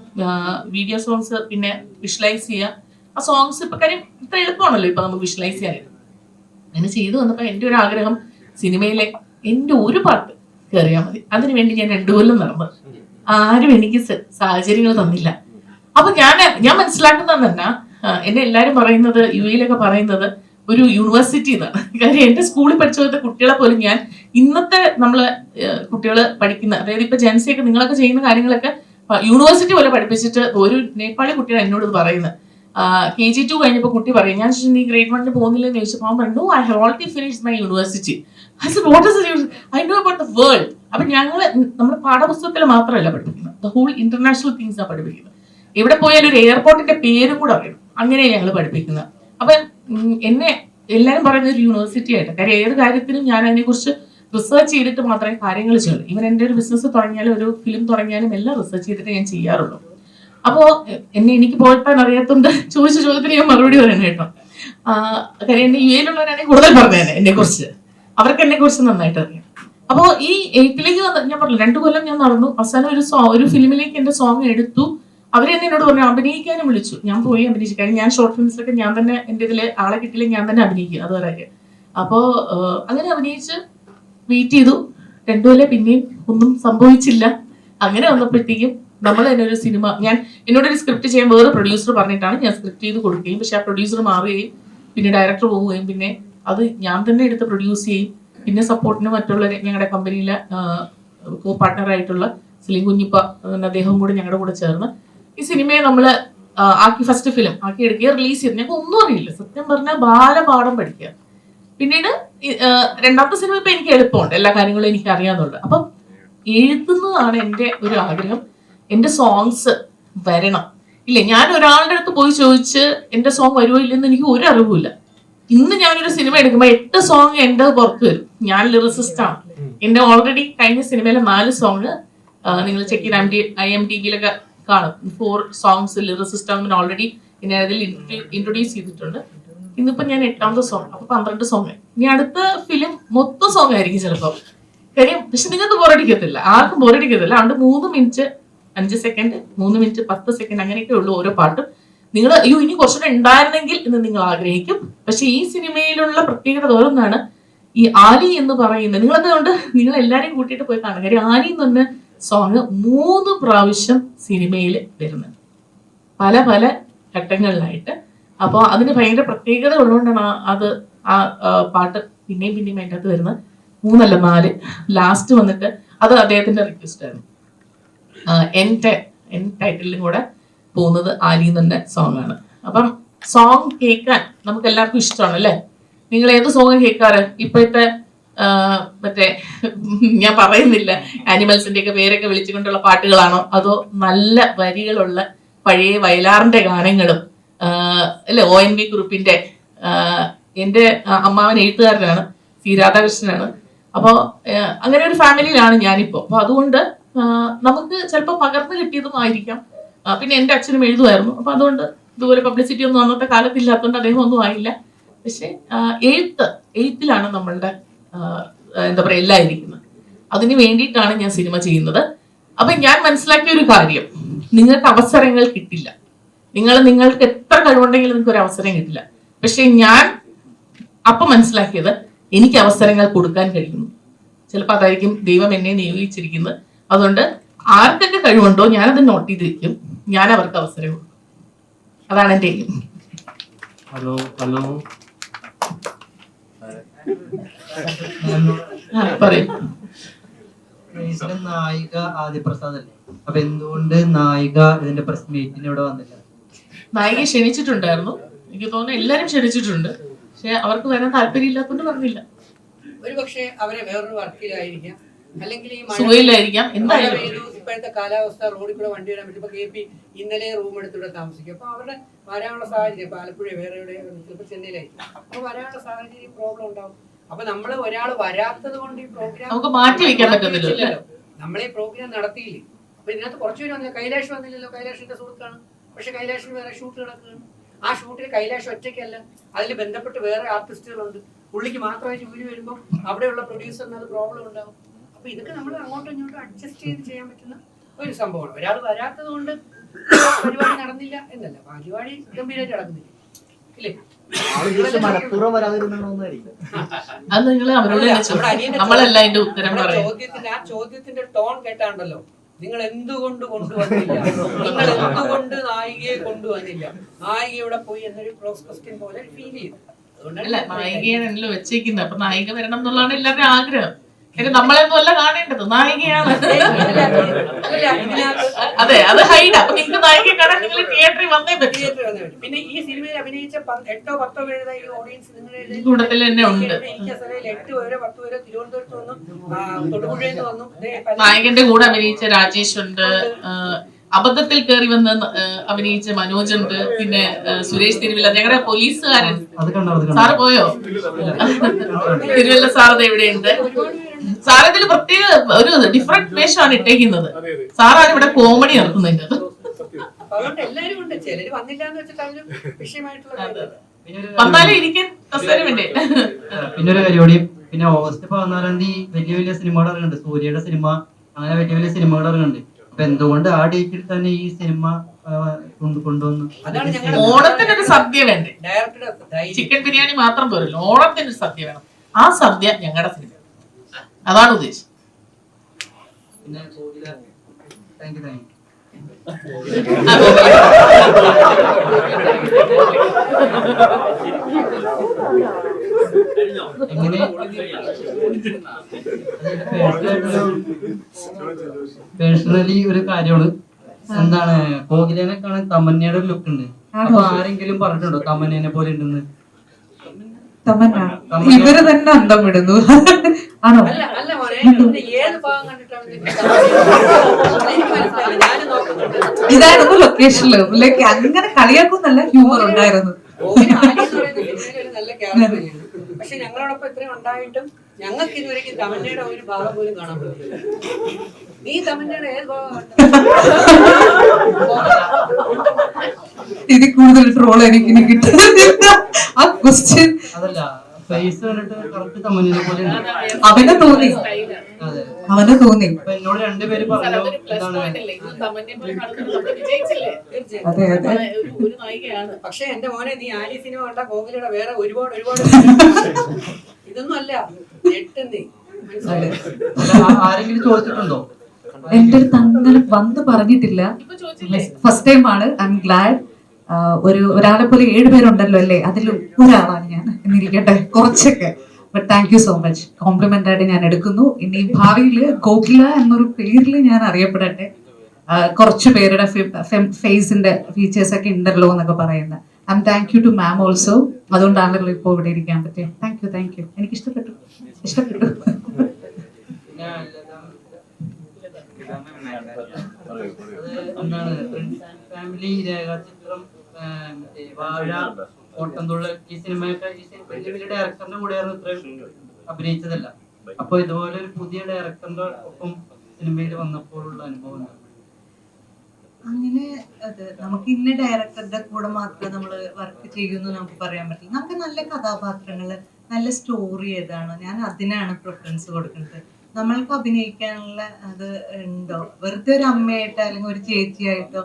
വീഡിയോ സോങ്സ്, പിന്നെ വിഷ്വലൈസ് ചെയ്യുക. ആ സോങ്സ് ഇപ്പൊ കാര്യം ഇത്ര എളുപ്പമാണല്ലോ ഇപ്പൊ നമുക്ക് വിഷ്വലൈസ് ചെയ്യാൻ. അങ്ങനെ ചെയ്തു വന്നപ്പോ എൻ്റെ ഒരു ആഗ്രഹം സിനിമയിലെ എൻ്റെ ഒരു പാട്ട് കയറിയാൽ മതി. അതിനുവേണ്ടി ഞാൻ 2 കൊല്ലം നടന്നു. ആരും എനിക്ക് സാഹചര്യങ്ങൾ തന്നില്ല. അപ്പൊ ഞാൻ മനസ്സിലാക്കുന്നത് തന്നെ, എന്നെ എല്ലാരും പറയുന്നത് UAE പറയുന്നത് ഒരു യൂണിവേഴ്സിറ്റി എന്നാണ്. കാര്യം എന്റെ സ്കൂളിൽ പഠിച്ച പോലത്തെ കുട്ടികളെ പോലും ഞാൻ ഇന്നത്തെ നമ്മള് കുട്ടികൾ പഠിക്കുന്ന, അതായത് ഇപ്പൊ ജെൻസിയൊക്കെ നിങ്ങളൊക്കെ ചെയ്യുന്ന കാര്യങ്ങളൊക്കെ യൂണിവേഴ്സിറ്റി പോലെ പഠിപ്പിച്ചിട്ട് ഒരു നേപ്പാളി കുട്ടിയാണ് എന്നോട് ഇത് പറയുന്നത്. KG2 കഴിഞ്ഞപ്പോൾ കുട്ടി പറയും, ഞാൻ നീ grade 1 പോകുന്നില്ലെന്ന് ചോദിച്ചപ്പോൾ അവൻ പറഞ്ഞു, I have already finished my university. I said, what is it? I know about the world. അപ്പൊ നമ്മുടെ പാഠപുസ്തകത്തിൽ മാത്രമല്ല പഠിപ്പിക്കുന്നത്, ദ ഹോൾ ഇന്റർനാഷണൽ തിങ്സ് ആണ് പഠിപ്പിക്കുന്നത്. എവിടെ പോയാലും ഒരു എയർപോർട്ടിന്റെ പേരും കൂടെ അറിയണം. അങ്ങനെയാണ് ഞങ്ങൾ പഠിപ്പിക്കുന്നത്. അപ്പൊ എന്നെ എല്ലാവരും പറയുന്ന ഒരു യൂണിവേഴ്സിറ്റി ആയിട്ട്. കാര്യം ഏത് കാര്യത്തിനും ഞാൻ അതിനെക്കുറിച്ച് റിസർച്ച് ചെയ്തിട്ട് മാത്രമേ കാര്യങ്ങൾ ചെയ്യുള്ളൂ. ഇവൻ എൻ്റെ ഒരു ബിസിനസ് തുടങ്ങിയാലും ഒരു ഫിലിം തുടങ്ങിയാലും എല്ലാം റിസർച്ച് ചെയ്തിട്ട് ഞാൻ ചെയ്യാറുള്ളൂ. അപ്പോ എനിക്ക് പോയിട്ടാൻ അറിയാത്തോണ്ട് ചോദിച്ച ചോദ്യത്തിന് ഞാൻ മറുപടി പറയണം കേട്ടോ. കാര്യം എന്നെ UAE കൂടുതൽ പറഞ്ഞേനെ എന്നെ കുറിച്ച്. അവർക്ക് എന്നെ കുറിച്ച് നന്നായിട്ട് അറിയാം. അപ്പോ ഈ എഴുത്തിലേക്ക് ഞാൻ പറഞ്ഞു 2 കൊല്ലം ഞാൻ നടന്നു. അവസാനം ഒരു ഫിലിമിലേക്ക് എന്റെ സോങ് എടുത്തു. അവരെന്നെ എന്നോട് പറഞ്ഞു അഭിനയിക്കാനും വിളിച്ചു. ഞാൻ പോയി അഭിനയിച്ചു. കാര്യം ഞാൻ ഷോർട്ട് ഫിലിംസിലൊക്കെ ഞാൻ തന്നെ എൻ്റെ ഇതില് ആളെ കിട്ടിയില്ല, ഞാൻ തന്നെ അഭിനയിക്കും അതുവരെയൊക്കെ. അപ്പോ അങ്ങനെ അഭിനയിച്ച് വെയിറ്റ് ചെയ്തു. 2 കൊല്ലം പിന്നെയും ഒന്നും സംഭവിച്ചില്ല. അങ്ങനെ വന്നപ്പോഴത്തേക്കും നമ്മൾ തന്നെ ഒരു സിനിമ, എന്നോടൊരു സ്ക്രിപ്റ്റ് ചെയ്യാൻ വേറെ പ്രൊഡ്യൂസർ പറഞ്ഞിട്ടാണ് ഞാൻ സ്ക്രിപ്റ്റ് ചെയ്ത് കൊടുക്കുകയും, പക്ഷെ ആ പ്രൊഡ്യൂസർ മാറുകയും പിന്നെ ഡയറക്ടർ പോവുകയും പിന്നെ അത് ഞാൻ തന്നെ എടുത്ത് പ്രൊഡ്യൂസ് ചെയ്യും. പിന്നെ സപ്പോർട്ടിന് മറ്റുള്ള ഞങ്ങളുടെ കമ്പനിയിലെ കോ പാർട്ട്ണറായിട്ടുള്ള സലീം കുഞ്ഞിപ്പ, അദ്ദേഹവും കൂടെ ഞങ്ങളുടെ കൂടെ ചേർന്ന് ഈ സിനിമയെ നമ്മൾ ആക്കി ഫസ്റ്റ് ഫിലിം ആക്കി എടുക്കുക, റിലീസ് ചെയ്ത്. ഞങ്ങൾക്ക് ഒന്നും അറിയില്ല സത്യം പറഞ്ഞാൽ, ബാലപാഠം പഠിക്കുക. പിന്നീട് 2ാമത്തെ സിനിമ ഇപ്പൊ എനിക്ക് എളുപ്പമുണ്ട്, എല്ലാ കാര്യങ്ങളും എനിക്ക് അറിയാവുന്നുണ്ട്. അപ്പം എഴുതുന്നതാണ് എൻ്റെ ഒരു ആഗ്രഹം. എൻ്റെ സോങ്സ് വരണം. ഇല്ല, ഞാൻ ഒരാളുടെ അടുത്ത് പോയി ചോദിച്ച് എൻ്റെ സോങ് വരുമോ ഇല്ലെന്ന് എനിക്ക് ഒരു അറിവുമില്ല. ഇന്ന് ഞാനൊരു സിനിമ എടുക്കുമ്പോൾ 8 സോങ് എൻ്റെ പുറത്ത് വരും. ഞാൻ ലിറിസിസ്റ്റ് ആണ്. എൻ്റെ ഓൾറെഡി കഴിഞ്ഞ സിനിമയിലെ 4 സോങ് നിങ്ങൾ ചെക്ക് ചെയ്ത് IMDb-യിലൊക്കെ കാണും. 4 സോങ്സ് ലിറിസിസ്റ്റ് ആണെന്ന് ഓൾറെഡി എന്നെ അതിൽ ഇൻട്രൊഡ്യൂസ് ചെയ്തിട്ടുണ്ട്. ഇന്നിപ്പോ ഞാൻ 8ാമത്തെ സോങ്, അപ്പൊ 12 സോങ്. ഇനി അടുത്ത ഫിലിം മൊത്തം സോങ് ആയിരിക്കും ചിലപ്പോ. കാര്യം പക്ഷെ നിങ്ങൾക്ക് ബോറടിക്കത്തില്ല, ആർക്കും ബോറടിക്കത്തില്ല. അതുകൊണ്ട് 3 മിനിറ്റ് 5 സെക്കൻഡ്, 3 മിനിറ്റ് 10 സെക്കൻഡ് അങ്ങനെയൊക്കെ ഉള്ളൂ ഓരോ പാട്ടും. നിങ്ങൾ അയ്യോ ഇനി കുറച്ചുകൂടെ ഉണ്ടായിരുന്നെങ്കിൽ എന്ന് നിങ്ങൾ ആഗ്രഹിക്കും. പക്ഷെ ഈ സിനിമയിലുള്ള പ്രത്യേകത വേറൊന്നാണ്. ഈ ആലി എന്ന് പറയുന്നത്, നിങ്ങളതുകൊണ്ട് നിങ്ങൾ എല്ലാരെയും കൂട്ടിയിട്ട് പോയി കാണുക. കാര്യം ആലി എന്ന് പറഞ്ഞ സോങ് 3 പ്രാവശ്യം സിനിമയിൽ വരുന്നുണ്ട്. പല ഘട്ടങ്ങളിലായിട്ട്. അപ്പോൾ അതിന് ഭയങ്കര പ്രത്യേകത ഉള്ളതുകൊണ്ടാണ് ആ പാട്ട് പിന്നെയും പിന്നെയും അതിൻ്റെ അകത്ത് വരുന്നത്. 3 അല്ല 4 ലാസ്റ്റ് വന്നിട്ട് അത് അദ്ദേഹത്തിന്റെ റിക്വസ്റ്റ് ആയിരുന്നു. എൻ ടൈറ്റിലും കൂടെ പോകുന്നത് ആലി എന്നെ സോങ് ആണ്. അപ്പം സോങ് കേൾക്കാൻ നമുക്ക് എല്ലാവർക്കും ഇഷ്ടമാണ് അല്ലേ? നിങ്ങൾ ഏത് സോങ് കേൾക്കാറ്? ഇപ്പോഴത്തെ മറ്റേ ഞാൻ പറയുന്നില്ല ആനിമൽസിന്റെ ഒക്കെ പേരൊക്കെ വിളിച്ചുകൊണ്ടുള്ള പാട്ടുകളാണോ, അതോ നല്ല വരികളുള്ള പഴയ വയലാറിന്റെ ഗാനങ്ങളും അല്ലെ? ONV കുറുപ്പിന്റെ എൻ്റെ അമ്മാവൻ എഴുത്തുകാരനാണ്, സി രാധാകൃഷ്ണനാണ്. അപ്പോൾ അങ്ങനെ ഒരു ഫാമിലിയിലാണ് ഞാനിപ്പോൾ. അപ്പോൾ അതുകൊണ്ട് നമുക്ക് ചിലപ്പോൾ പകർന്നു കിട്ടിയതും ആയിരിക്കാം. പിന്നെ എൻ്റെ അച്ഛനും എഴുതുമായിരുന്നു. അപ്പോൾ അതുകൊണ്ട് ഇതുപോലെ പബ്ലിസിറ്റി ഒന്നും അന്നത്തെ കാലത്തില്ലാത്തതുകൊണ്ട് അദ്ദേഹം ഒന്നും ആയില്ല. പക്ഷെ എഴുത്തിലാണ് നമ്മളുടെ എന്താ പറയുക എല്ലാം ഇരിക്കുന്നത്. അതിന് വേണ്ടിയിട്ടാണ് ഞാൻ സിനിമ ചെയ്യുന്നത്. അപ്പൊ ഞാൻ മനസ്സിലാക്കിയ ഒരു കാര്യം, നിങ്ങൾക്ക് അവസരങ്ങൾ കിട്ടില്ല. നിങ്ങൾക്ക് എത്ര കഴിവുണ്ടെങ്കിലും നിങ്ങൾക്ക് ഒരു അവസരം കിട്ടില്ല. പക്ഷെ ഞാൻ അപ്പൊ മനസ്സിലാക്കിയത് എനിക്ക് അവസരങ്ങൾ കൊടുക്കാൻ കഴിയുന്നു. ചിലപ്പോൾ അതായിരിക്കും ദൈവം എന്നെ നിയോഗിച്ചിരിക്കുന്നത്. അതുകൊണ്ട് ആർക്കൊക്കെ കഴിവുണ്ടോ ഞാനത് നോട്ട് ചെയ്ത് വെക്കും, ഞാൻ അവർക്ക് അവസരം കൊടുക്കും. അതാണ് എൻ്റെ എയിം. ഹലോ പറയും. നായിക ആദിപ്രസാദ് അല്ലേ? അപ്പൊ എന്തുകൊണ്ട് നായിക ഇതിന്റെ പ്രസ് മീറ്റിന് ഇവിടെ വന്നില്ല? നായിക ക്ഷണിച്ചിട്ടുണ്ടായിരുന്നു, എനിക്ക് തോന്നുന്നു എല്ലാരും ക്ഷണിച്ചിട്ടുണ്ട്. പക്ഷെ അവർക്ക് വരാൻ താല്പര്യം ഇല്ലാത്തോണ്ട് പറഞ്ഞില്ല. ഒരുപക്ഷെ അവരെ വേറൊരു വർക്കിലായിരിക്കാം, അല്ലെങ്കിൽ ഈ സുഖയിലായിരിക്കാം. എന്തായാലും ഇപ്പോഴത്തെ കാലാവസ്ഥ റോഡിൽ കൂടെ വണ്ടി വരാൻ പറ്റും. ഇപ്പൊ KP ഇന്നലെ റൂം എടുത്തിവിടെ താമസിക്കും. അപ്പൊ അവരുടെ വരാനുള്ള സാഹചര്യം ആലപ്പുഴ വേറെ എവിടെ ചിലപ്പോൾ ചെന്നൈയിലായിരിക്കും. അപ്പൊ വരാനുള്ള സാഹചര്യം പ്രോബ്ലം ഉണ്ടാവും. അപ്പൊ നമ്മൾ ഒരാൾ വരാത്തത് കൊണ്ട് ഈ പ്രോഗ്രാം നമുക്ക് മാറ്റി വെക്കാൻ പറ്റുന്നില്ലല്ലോ. നമ്മളീ പ്രോഗ്രാം നടത്തിയില്ലേ? അപ്പൊ ഇതിനകത്ത് കുറച്ചുപേര് വന്നില്ല. കൈലാഷ് വന്നില്ലല്ലോ, കൈലാഷിന്റെ സുഹൃത്താണ്. പക്ഷെ കൈലാഷിന് വേറെ ഷൂട്ട് കിടക്കുകയാണ്. ആ ഷൂട്ടിൽ കൈലാഷ് ഒറ്റയ്ക്കല്ല, അതിൽ ബന്ധപ്പെട്ട് വേറെ ആർട്ടിസ്റ്റുകളുണ്ട്. പുള്ളിക്ക് മാത്രമായിട്ട് വീഡിയോ വരുമ്പോൾ അവിടെയുള്ള പ്രൊഡ്യൂസറിന് അത് പ്രോബ്ലം ഉണ്ടാവും. അപ്പൊ ഇതൊക്കെ നമ്മൾ അങ്ങോട്ടും ഇങ്ങോട്ടും അഡ്ജസ്റ്റ് ചെയ്ത് ചെയ്യാൻ പറ്റുന്ന ഒരു സംഭവമാണ്. ഒരാൾ വരാത്തത് കൊണ്ട് പരിപാടി നടന്നില്ല എന്നല്ല, പരിപാടി ഗംഭീരമായിട്ട് നടക്കുന്നില്ല ഇല്ലേ? അത് നിങ്ങൾ അവരോട് നമ്മളല്ല അതിന്റെ ഉത്തരം പറയാം. ആ ചോദ്യത്തിന്റെ ടോൺ കേട്ടാണ്ടല്ലോ, നിങ്ങൾ എന്തുകൊണ്ട് കൊണ്ടുവന്നില്ല, നിങ്ങൾ എന്തുകൊണ്ട് നായികയെ കൊണ്ടുവന്നില്ല, നായിക ഇവിടെ പോയി എന്നൊരു ക്രോസ് ക്വസ്റ്റ്യൻ പോലെ ഫീൽ ചെയ്തു. അല്ല, നായികയാണല്ലോ വെച്ചേക്കുന്നത്. അപ്പൊ നായിക വരണം എന്നുള്ളതാണ് എല്ലാവരുടെയും ആഗ്രഹം. നമ്മളെയൊന്നും അല്ല കാണേണ്ടത്, നായികയാണ്. അതെ, അത് ഹൈഡ്. അപ്പൊ നിങ്ങൾക്ക് നായിക കാണാൻ നിങ്ങൾ തിയേറ്ററിൽ വന്നേ പറ്റും. പിന്നെ ഈ സിനിമയിൽ അഭിനയിച്ച 8 10 പേരുടെ ഈ ഓഡിയൻസ് നിങ്ങളുടെ കൂട്ടത്തിൽ തന്നെ ഉണ്ട്. 8 പേരോ 10 പേരോ തിരുവനന്തപുരത്ത് വന്നു, തൊടുപുഴയിൽ നിന്ന് വന്നു. നായകന്റെ കൂടെ അഭിനയിച്ച രാജേഷ് ഉണ്ട്, അബദ്ധത്തിൽ കയറി വന്ന് അഭിനയിച്ച മനോജ് ഉണ്ട്, പിന്നെ സുരേഷ് തിരുവല്ല, ഞങ്ങളുടെ പോലീസുകാരൻ. സാറ് പോയോ? തിരുവല്ല സാറത് എവിടെയുണ്ട്? സാറതിൽ പ്രത്യേക ഒരു ഡിഫറെന്റ് വേഷമാണ് ഇട്ടേക്കുന്നത്. സാറാണ് ഇവിടെ കോമഡി നടത്തുന്നത്. വന്നാലും ഇരിക്കാൻ കസേരമില്ലേ? പിന്നെ ഒരു പരിപാടി, പിന്നെ ഓഗസ്റ്റ് 14 വലിയ വലിയ സിനിമകൾ ഇറങ്ങുന്നുണ്ട്. സൂര്യയുടെ സിനിമ, അങ്ങനെ വലിയ വലിയ സിനിമകൾ ഇറങ്ങുന്നുണ്ട്. അപ്പൊ എന്തുകൊണ്ട് ആ ഡേറ്റിൽ തന്നെ ഈ സിനിമ കൊണ്ടുവന്നു? ഓണത്തിനൊരു സദ്യ വേണ്ടേ? ചിക്കൻ ബിരിയാണി മാത്രം പോരല്ലോ, ഓണത്തിനൊരു സദ്യ വേണം. ആ സദ്യ ഞങ്ങളുടെ സിനിമ, അതാണ് ഉദ്ദേശം. പിന്നെ താങ്ക് യു. എങ്ങനെ പേഴ്സണലി ഒരു കാര്യമാണ്, എന്താണ് കോകിലേനെ കാണാൻ തമന്നയുടെ ഒരു ലുക്ക് ഉണ്ട്. അപ്പൊ ആരെങ്കിലും പറഞ്ഞിട്ടുണ്ടോ തമന്നേനെ പോലെ ഉണ്ടെന്ന്? ഇവര് തന്നെ അന്തം വിടുന്നു. ആണോ? ഇതായിരുന്നു ലൊക്കേഷനില്. ലൈക്ക് അങ്ങനെ കളിയാക്കുന്നല്ല, ഹ്യൂമർ ഉണ്ടായിരുന്നു. പക്ഷെ ഞങ്ങളോടൊപ്പം ഇത്രയും ഉണ്ടായിട്ടും ഞങ്ങൾക്ക് ഇതുവരെയും തമന്നയുടെ ഒരു ഭാഗം പോലും കാണാൻ പറ്റില്ല. നീ തമന്നയുടെ ഏത് ഭാഗമാണ്? ഇതിൽ കൂടുതൽ ട്രോൾ എനിക്ക് കിട്ടുന്നില്ല ആ ക്വസ്റ്റ്യൻ. അതല്ല, ഫേസ് കണ്ടിട്ട് കറക്റ്റ് തമന്നേനെ പോലെ ഉണ്ട്. അവന് തോന്നി. എന്നോട് 2 പേര് പറഞ്ഞു എന്താണ്. അതെ അതെ. പക്ഷെ എന്റെ മോനെ, നീ ആലി സിനിമ കണ്ട കോകിലയുടെ വേറെ ഒരുപാട് ഇതൊന്നും അല്ല. ആരെങ്കിലും ചോദിച്ചിട്ടുണ്ടോ? എന്റെ അടുത്ത് അങ്ങനെ വന്ന് പറഞ്ഞിട്ടില്ല. ഫസ്റ്റ് ടൈം ആണ്. I M GLAAD. ഒരാളെ പോലെ 7 പേരുണ്ടല്ലോ അല്ലേ, അതിൽ ഒരാളാണ് ഞാൻ എന്നിരിക്കട്ടെ കുറച്ചൊക്കെ. But thank you so much, compliment ആയിട്ട് ഞാൻ എടുക്കുന്നു. ഇനി ഭാവിയിൽ ഗോകുല എന്നൊരു പേരിൽ ഞാൻ അറിയപ്പെടട്ടെ. കുറച്ച് പേരുടെ ഫേസിന്റെ ഫീച്ചേഴ്സ് ഒക്കെ ഉണ്ടല്ലോ എന്നൊക്കെ പറയുന്നത്. Thank you too ma'am also, അതുകൊണ്ടാണല്ലോ ഇപ്പോൾ ഇവിടെ ഇരിക്കാൻ പറ്റിയത്. താങ്ക് യു, എനിക്ക് ഇഷ്ടപ്പെട്ടു. ഫാമിലി രേഖാചിത്രം, വാഴ, ഓട്ടംതുള്ളൽ, ഈ സിനിമയൊക്കെ വലിയ വലിയ ഡയറക്ടറിന്റെ കൂടെയായിരുന്നു ഇത്രയും അഭിനയിച്ചതല്ല. അപ്പൊ ഇതുപോലെ ഒരു പുതിയ ഡയറക്ടറിന്റെ ഒപ്പം സിനിമയിൽ വന്നപ്പോഴുള്ള അനുഭവം എന്താണ്? അങ്ങനെ നമുക്ക് ഇന്ന ഡയറക്ടറുടെ കൂടെ മാത്രമേ നമ്മൾ വർക്ക് ചെയ്യുമെന്ന് നമുക്ക് പറയാൻ പറ്റില്ല. നമുക്ക് നല്ല കഥാപാത്രങ്ങള്, നല്ല സ്റ്റോറി ഏതാണോ ഞാൻ അതിനാണ് പ്രിഫറൻസ് കൊടുക്കുന്നത്. നമ്മൾക്ക് അഭിനയിക്കാനുള്ള അത് ഉണ്ടോ, വെറുതെ ഒരു അമ്മയായിട്ടോ അല്ലെങ്കിൽ ഒരു ചേച്ചിയായിട്ടോ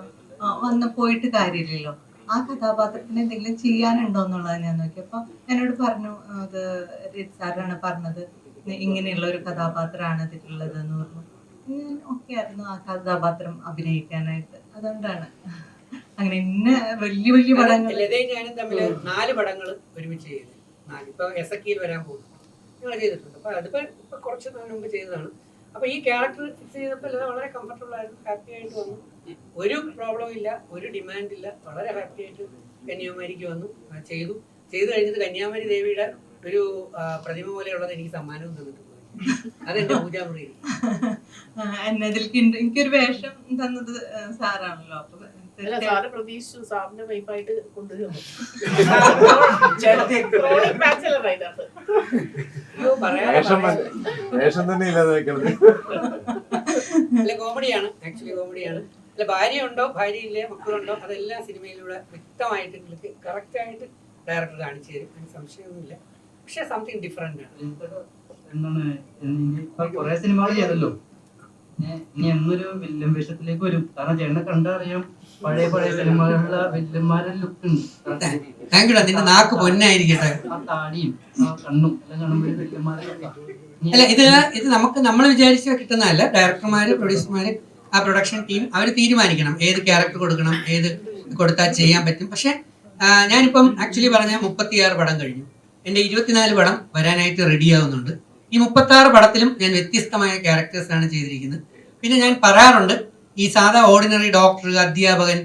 വന്ന് പോയിട്ട് കാര്യമില്ലല്ലോ. ആ കഥാപാത്രത്തിന് എന്തെങ്കിലും ചെയ്യാനുണ്ടോ എന്നുള്ളത് ഞാൻ നോക്കി. അപ്പൊ എന്നോട് പറഞ്ഞു, അത് സാറാണ് പറഞ്ഞത് ഇങ്ങനെയുള്ള ഒരു കഥാപാത്രമാണ് ഇതിലുള്ളത് എന്ന് പറഞ്ഞു. ഞാൻ ഓക്കെ ആയിരുന്നു ആ കഥാപാത്രം അഭിനയിക്കാനായിട്ട്. അതുകൊണ്ടാണ് അങ്ങനെ ഇന്ന വലിയ വലിയ പടങ്ങൾ. ഞാനും തമ്മിൽ 4 പടങ്ങൾ ഒരുമിച്ച് ചെയ്തു. ഇപ്പൊ എസക്കിയിൽ വരാൻ പോകുന്നു ഞങ്ങൾ ചെയ്തിട്ടുണ്ട്. അപ്പൊ അതിപ്പോ കുറച്ച് നാൾ മുമ്പ് ചെയ്തതാണ്. അപ്പൊ ഈ ക്യാരക്ടർ ഫിക്സ് ചെയ്തപ്പോൾ വളരെ കംഫർട്ടബിൾ ആയിരുന്നു, ഹാപ്പി ആയിട്ട് വന്നു. ഒരു പ്രോബ്ലം ഇല്ല, ഒരു ഡിമാൻഡ് ഇല്ല, വളരെ ഹാപ്പി ആയിട്ട് കന്യാകുമാരിക്ക് വന്നു. ചെയ്തു കഴിഞ്ഞിട്ട് കന്യാകുമാരി ദേവിയുടെ ഒരു പ്രതിമ പോലെയുള്ളത് എനിക്ക് സമ്മാനവും തന്നിട്ട് പോയി. അതെന്റെ പൂജാമുറി. എനിക്കൊരു വേഷം തന്നത് സാറാണല്ലോ. അപ്പൊ പ്രതീക്ഷിച്ചു സാറിന്റെ വൈഫായിട്ട് കൊണ്ടുവരുന്നു. അല്ല, കോമഡിയാണ്, ആക്ച്വലി കോമഡിയാണ്. അല്ല, ഭാര്യയുണ്ടോ ഭാര്യയില്ലേ മക്കളുണ്ടോ അതെല്ലാം സിനിമയിലൂടെ വ്യക്തമായിട്ട് നിങ്ങൾക്ക് കറക്റ്റായിട്ട് ഡയറക്ടർ കാണിച്ചു തരും. അതിന് സംശയമൊന്നുമില്ല. പക്ഷെ സംതിങ് ഡിഫറെന്റ് ആണ്. എന്താണ് കുറെ സിനിമകൾ ചെയ്തല്ലോ, ഇനി എന്നൊരു വില്ലൻ വേഷത്തിലേക്ക് വരും? കാരണം ചേട്ടനെ കണ്ടറിയാം, പഴയ സിനിമകളിലെ വില്ലന്മാരുടെ ലുക്ക് ഉണ്ട്. നിന്റെ നാക്ക് പൊന്നായിരിക്കട്ടെ. ആ താടിയും ആ കണ്ണും എല്ലാം കാണുമ്പോൾ വില്ലന്മാരുടെ. അല്ല, ഇത് നമ്മൾ വിചാരിച്ച കിട്ടുന്നതല്ല. ഡയറക്ടർമാര്, പ്രൊഡ്യൂസർമാര്, ആ പ്രൊഡക്ഷൻ ടീം അവർ തീരുമാനിക്കണം ഏത് ക്യാരക്ടർ കൊടുക്കണം, ഏത് കൊടുത്താൽ ചെയ്യാൻ പറ്റും. പക്ഷെ ഞാനിപ്പം ആക്ച്വലി പറഞ്ഞ 36 പടം കഴിഞ്ഞു. എൻ്റെ 24 പടം വരാനായിട്ട് റെഡിയാവുന്നുണ്ട്. ഈ 36 പടത്തിലും ഞാൻ വ്യത്യസ്തമായ ക്യാരക്ടേഴ്സാണ് ചെയ്തിരിക്കുന്നത്. പിന്നെ ഞാൻ പറയാറുണ്ട്, ഈ സാധാ ഓർഡിനറി ഡോക്ടർ, അധ്യാപകൻ,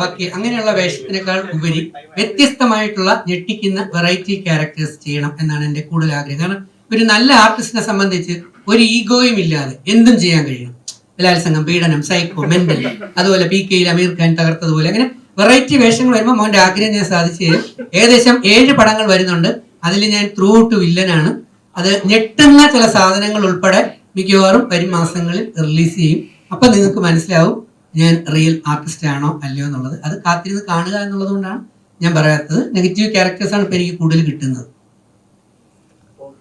വക്കീൽ അങ്ങനെയുള്ള വേഷത്തിനേക്കാൾ ഉപരി വ്യത്യസ്തമായിട്ടുള്ള ഞെട്ടിക്കുന്ന വെറൈറ്റി ക്യാരക്ടേഴ്സ് ചെയ്യണം എന്നാണ് എൻ്റെ കൂടുതൽ ആഗ്രഹം. കാരണം ഒരു നല്ല ആർട്ടിസ്റ്റിനെ സംബന്ധിച്ച് ഒരു ഈഗോയും ഇല്ലാതെ എന്തും ചെയ്യാൻ കഴിയണം. ബലാത്സംഗം, പീഡനം, സൈക്കോ, മെന്റൽ, അതുപോലെ PK-യിൽ അമീർ ഖാൻ തകർത്തതുപോലെ അങ്ങനെ വെറൈറ്റി വേഷങ്ങൾ വരുമ്പോൾ മോൻ്റെ ആഗ്രഹം ഞാൻ സാധിച്ചു തരും. ഏകദേശം 7 പടങ്ങൾ വരുന്നുണ്ട്. അതിൽ ഞാൻ ത്രൂ ഔട്ട് വില്ലനാണ്. അത് ഞെട്ടുന്ന ചില സാധനങ്ങൾ ഉൾപ്പെടെ മിക്കവാറും വരും മാസങ്ങളിൽ റിലീസ് ചെയ്യും. അപ്പം നിങ്ങൾക്ക് മനസ്സിലാവും ഞാൻ റിയൽ ആർട്ടിസ്റ്റ് ആണോ അല്ലയോ എന്നുള്ളത്. അത് കാത്തിരുന്ന് കാണുക എന്നുള്ളത് കൊണ്ടാണ് ഞാൻ പറയാത്തത്. നെഗറ്റീവ് ക്യാരക്ടേഴ്സാണ് ഇപ്പം എനിക്ക് കൂടുതൽ കിട്ടുന്നത്.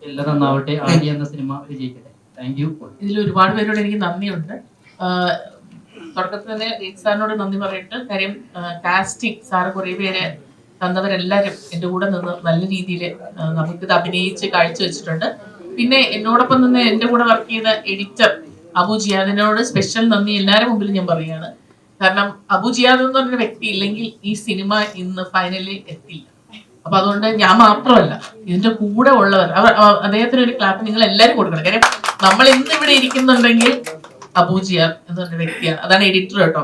എല്ലാം നന്നാവട്ടെ. ആര്യ എന്ന സിനിമ വിജയിക്കട്ടെ. Thank you. ഇതിൽ ഒരുപാട് പേരോട് എനിക്ക് നന്ദിയുണ്ട്. തുടക്കത്തിൽ തന്നെ സാറിനോട് നന്ദി പറയട്ടെ. കാര്യം കാസ്റ്റിംഗ് സാറ് കുറേ പേര് തന്നവരെല്ലാവരും എൻ്റെ കൂടെ നിന്ന് നല്ല രീതിയിൽ നമുക്കിത് അഭിനയിച്ച് കാഴ്ചവെച്ചിട്ടുണ്ട്. പിന്നെ എന്നോടൊപ്പം നിന്ന് എൻ്റെ കൂടെ വർക്ക് ചെയ്ത എഡിറ്റർ അബു ജിയാദിനോട് സ്പെഷ്യൽ നന്ദി എല്ലാവരും മുമ്പിൽ ഞാൻ പറയുകയാണ്. കാരണം അബു ജിയാദ് എന്ന് പറഞ്ഞ വ്യക്തി ഇല്ലെങ്കിൽ ഈ സിനിമ ഇന്ന് ഫൈനലിൽ എത്തില്ല. അപ്പൊ അതുകൊണ്ട് ഞാൻ മാത്രമല്ല, ഇതിന്റെ കൂടെ ഉള്ളവർ, അദ്ദേഹത്തിന് ഒരു ക്ലാപ്പ് നിങ്ങൾ എല്ലാവരും കൊടുക്കണം. കാര്യം നമ്മൾ ഇന്ന് ഇവിടെ ഇരിക്കുന്നുണ്ടെങ്കിൽ അബു ജിയാദ് എന്ന് പറഞ്ഞ വ്യക്തിയാണ്. അതാണ് എഡിറ്റർ കേട്ടോ.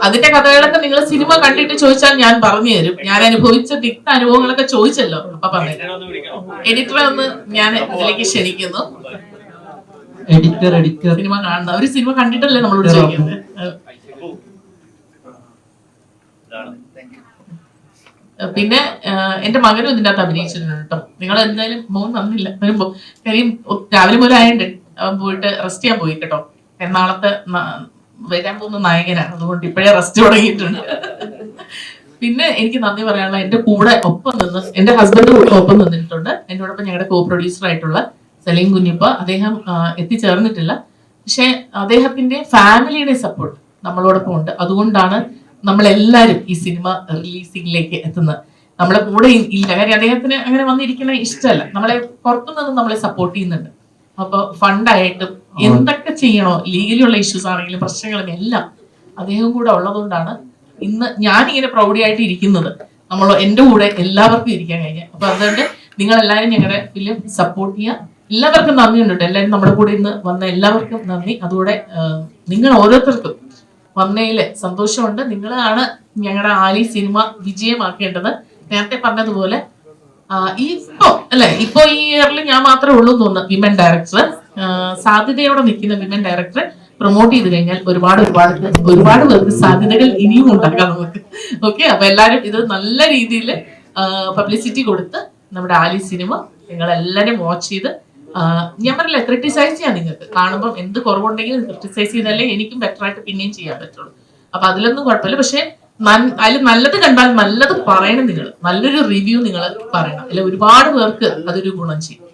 അതിന്റെ കഥകളൊക്കെ നിങ്ങൾ സിനിമ കണ്ടിട്ട് ചോദിച്ചാൽ ഞാൻ പറഞ്ഞു തരും. ഞാൻ അനുഭവിച്ച തിക്ത അനുഭവങ്ങളൊക്കെ ചോദിച്ചല്ലോ, അപ്പൊ പറഞ്ഞു എഡിറ്ററെ ഒന്ന് ഞാൻ ഇതിലേക്ക് ക്ഷണിക്കുന്നു. എഡിറ്റർ സിനിമ കാണുന്ന ഒരു സിനിമ കണ്ടിട്ടല്ലേ നമ്മളോട് ചോദിക്കുന്നത്. പിന്നെ എന്റെ മകനും ഇതിൻ്റെ അകത്ത് അഭിനയിച്ചിട്ടുണ്ട് കേട്ടോ. നിങ്ങൾ എന്തായാലും മോൻ വന്നില്ല വരുമ്പോ, കാര്യം രാവിലെ മുതൽ ആയണ്ട് അവൻ പോയിട്ട് റെസ്റ്റ് ചെയ്യാൻ പോയി കേട്ടോ. നാളത്തെ വരാൻ പോകുന്ന നായകനാണ്, അതുകൊണ്ട് ഇപ്പോഴേ റെസ്റ്റ് തുടങ്ങിയിട്ടുണ്ട്. പിന്നെ എനിക്ക് നന്ദി പറയാനുള്ള എൻ്റെ കൂടെ ഒപ്പം നിന്ന് എൻ്റെ ഹസ്ബൻഡ് ഒപ്പം നിന്നിട്ടുണ്ട്. എൻ്റെ കൂടെ ഞങ്ങളുടെ കോ പ്രൊഡ്യൂസർ ആയിട്ടുള്ള സലീം കുഞ്ഞിപ്പ. അദ്ദേഹം എത്തിച്ചേർന്നിട്ടില്ല, പക്ഷെ അദ്ദേഹത്തിന്റെ ഫാമിലിയുടെ സപ്പോർട്ട് നമ്മളോടൊപ്പം ഉണ്ട്. അതുകൊണ്ടാണ് നമ്മളെല്ലാവരും ഈ സിനിമ റിലീസിംഗിലേക്ക് എത്തുന്നത്. നമ്മളെ കൂടെ ഇല്ല, കാര്യം അദ്ദേഹത്തിന് അങ്ങനെ വന്നിരിക്കുന്ന ഇഷ്ടമല്ല. നമ്മളെ പുറത്തുനിന്നും നമ്മളെ സപ്പോർട്ട് ചെയ്യുന്നുണ്ട്. അപ്പൊ ഫണ്ടായിട്ടും എന്തൊക്കെ ചെയ്യണോ, ലീഗലിയുള്ള ഇഷ്യൂസ് ആണെങ്കിലും പ്രശ്നങ്ങളും എല്ലാം അദ്ദേഹം കൂടെ ഉള്ളതുകൊണ്ടാണ് ഇന്ന് ഞാൻ ഇങ്ങനെ പ്രൗഢിയായിട്ട് ഇരിക്കുന്നത് നമ്മൾ എൻ്റെ കൂടെ എല്ലാവർക്കും ഇരിക്കാൻ കഴിഞ്ഞ. അപ്പൊ അതുകൊണ്ട് നിങ്ങൾ എല്ലാവരും ഞങ്ങളുടെ ഫിലിം സപ്പോർട്ട് ചെയ്യുക. എല്ലാവർക്കും നന്ദിയുണ്ട് കേട്ടോ. എല്ലാവരും നമ്മുടെ കൂടെ ഇന്ന് വന്ന എല്ലാവർക്കും നന്ദി. അതുകൂടെ നിങ്ങൾ ഓരോരുത്തർക്കും വന്നതില് സന്തോഷമുണ്ട്. നിങ്ങളാണ് ഞങ്ങളുടെ ആലി സിനിമ വിജയമാക്കേണ്ടത്. നേരത്തെ പറഞ്ഞതുപോലെ ഇപ്പൊ ഈ ഇയറിൽ ഞാൻ മാത്രമേ ഉള്ളൂ എന്ന് തോന്നുന്നു വിമൻ ഡയറക്ടർ. സാധ്യതയോടെ നിൽക്കുന്ന വിമൻ ഡയറക്ടറെ പ്രൊമോട്ട് ചെയ്ത് കഴിഞ്ഞാൽ ഒരുപാട് പേർക്ക് സാധ്യതകൾ ഇനിയും ഉണ്ടാക്കാം നമുക്ക്. ഓക്കെ, അപ്പൊ എല്ലാരും ഇത് നല്ല രീതിയിൽ പബ്ലിസിറ്റി കൊടുത്ത് നമ്മുടെ ആലി സിനിമ നിങ്ങളെല്ലാരും വാച്ച് ചെയ്ത് ഞാൻ പറയില്ല ക്രിട്ടിസൈസ് ചെയ്യാൻ. നിങ്ങൾക്ക് കാണുമ്പോൾ എന്ത് കുറവുണ്ടെങ്കിലും ക്രിട്ടിസൈസ് ചെയ്താലേ എനിക്കും ബെറ്റർ ആയിട്ട് പിന്നെയും ചെയ്യാൻ പറ്റുള്ളൂ. അപ്പൊ അതിലൊന്നും കുഴപ്പമില്ല. പക്ഷെ അതിൽ നല്ലത് കണ്ടാൽ നല്ലത് പറയണം. നിങ്ങൾ നല്ലൊരു റിവ്യൂ നിങ്ങൾ പറയണം. അല്ലെ ഒരുപാട് പേർക്ക് അതൊരു ഗുണം ചെയ്യും.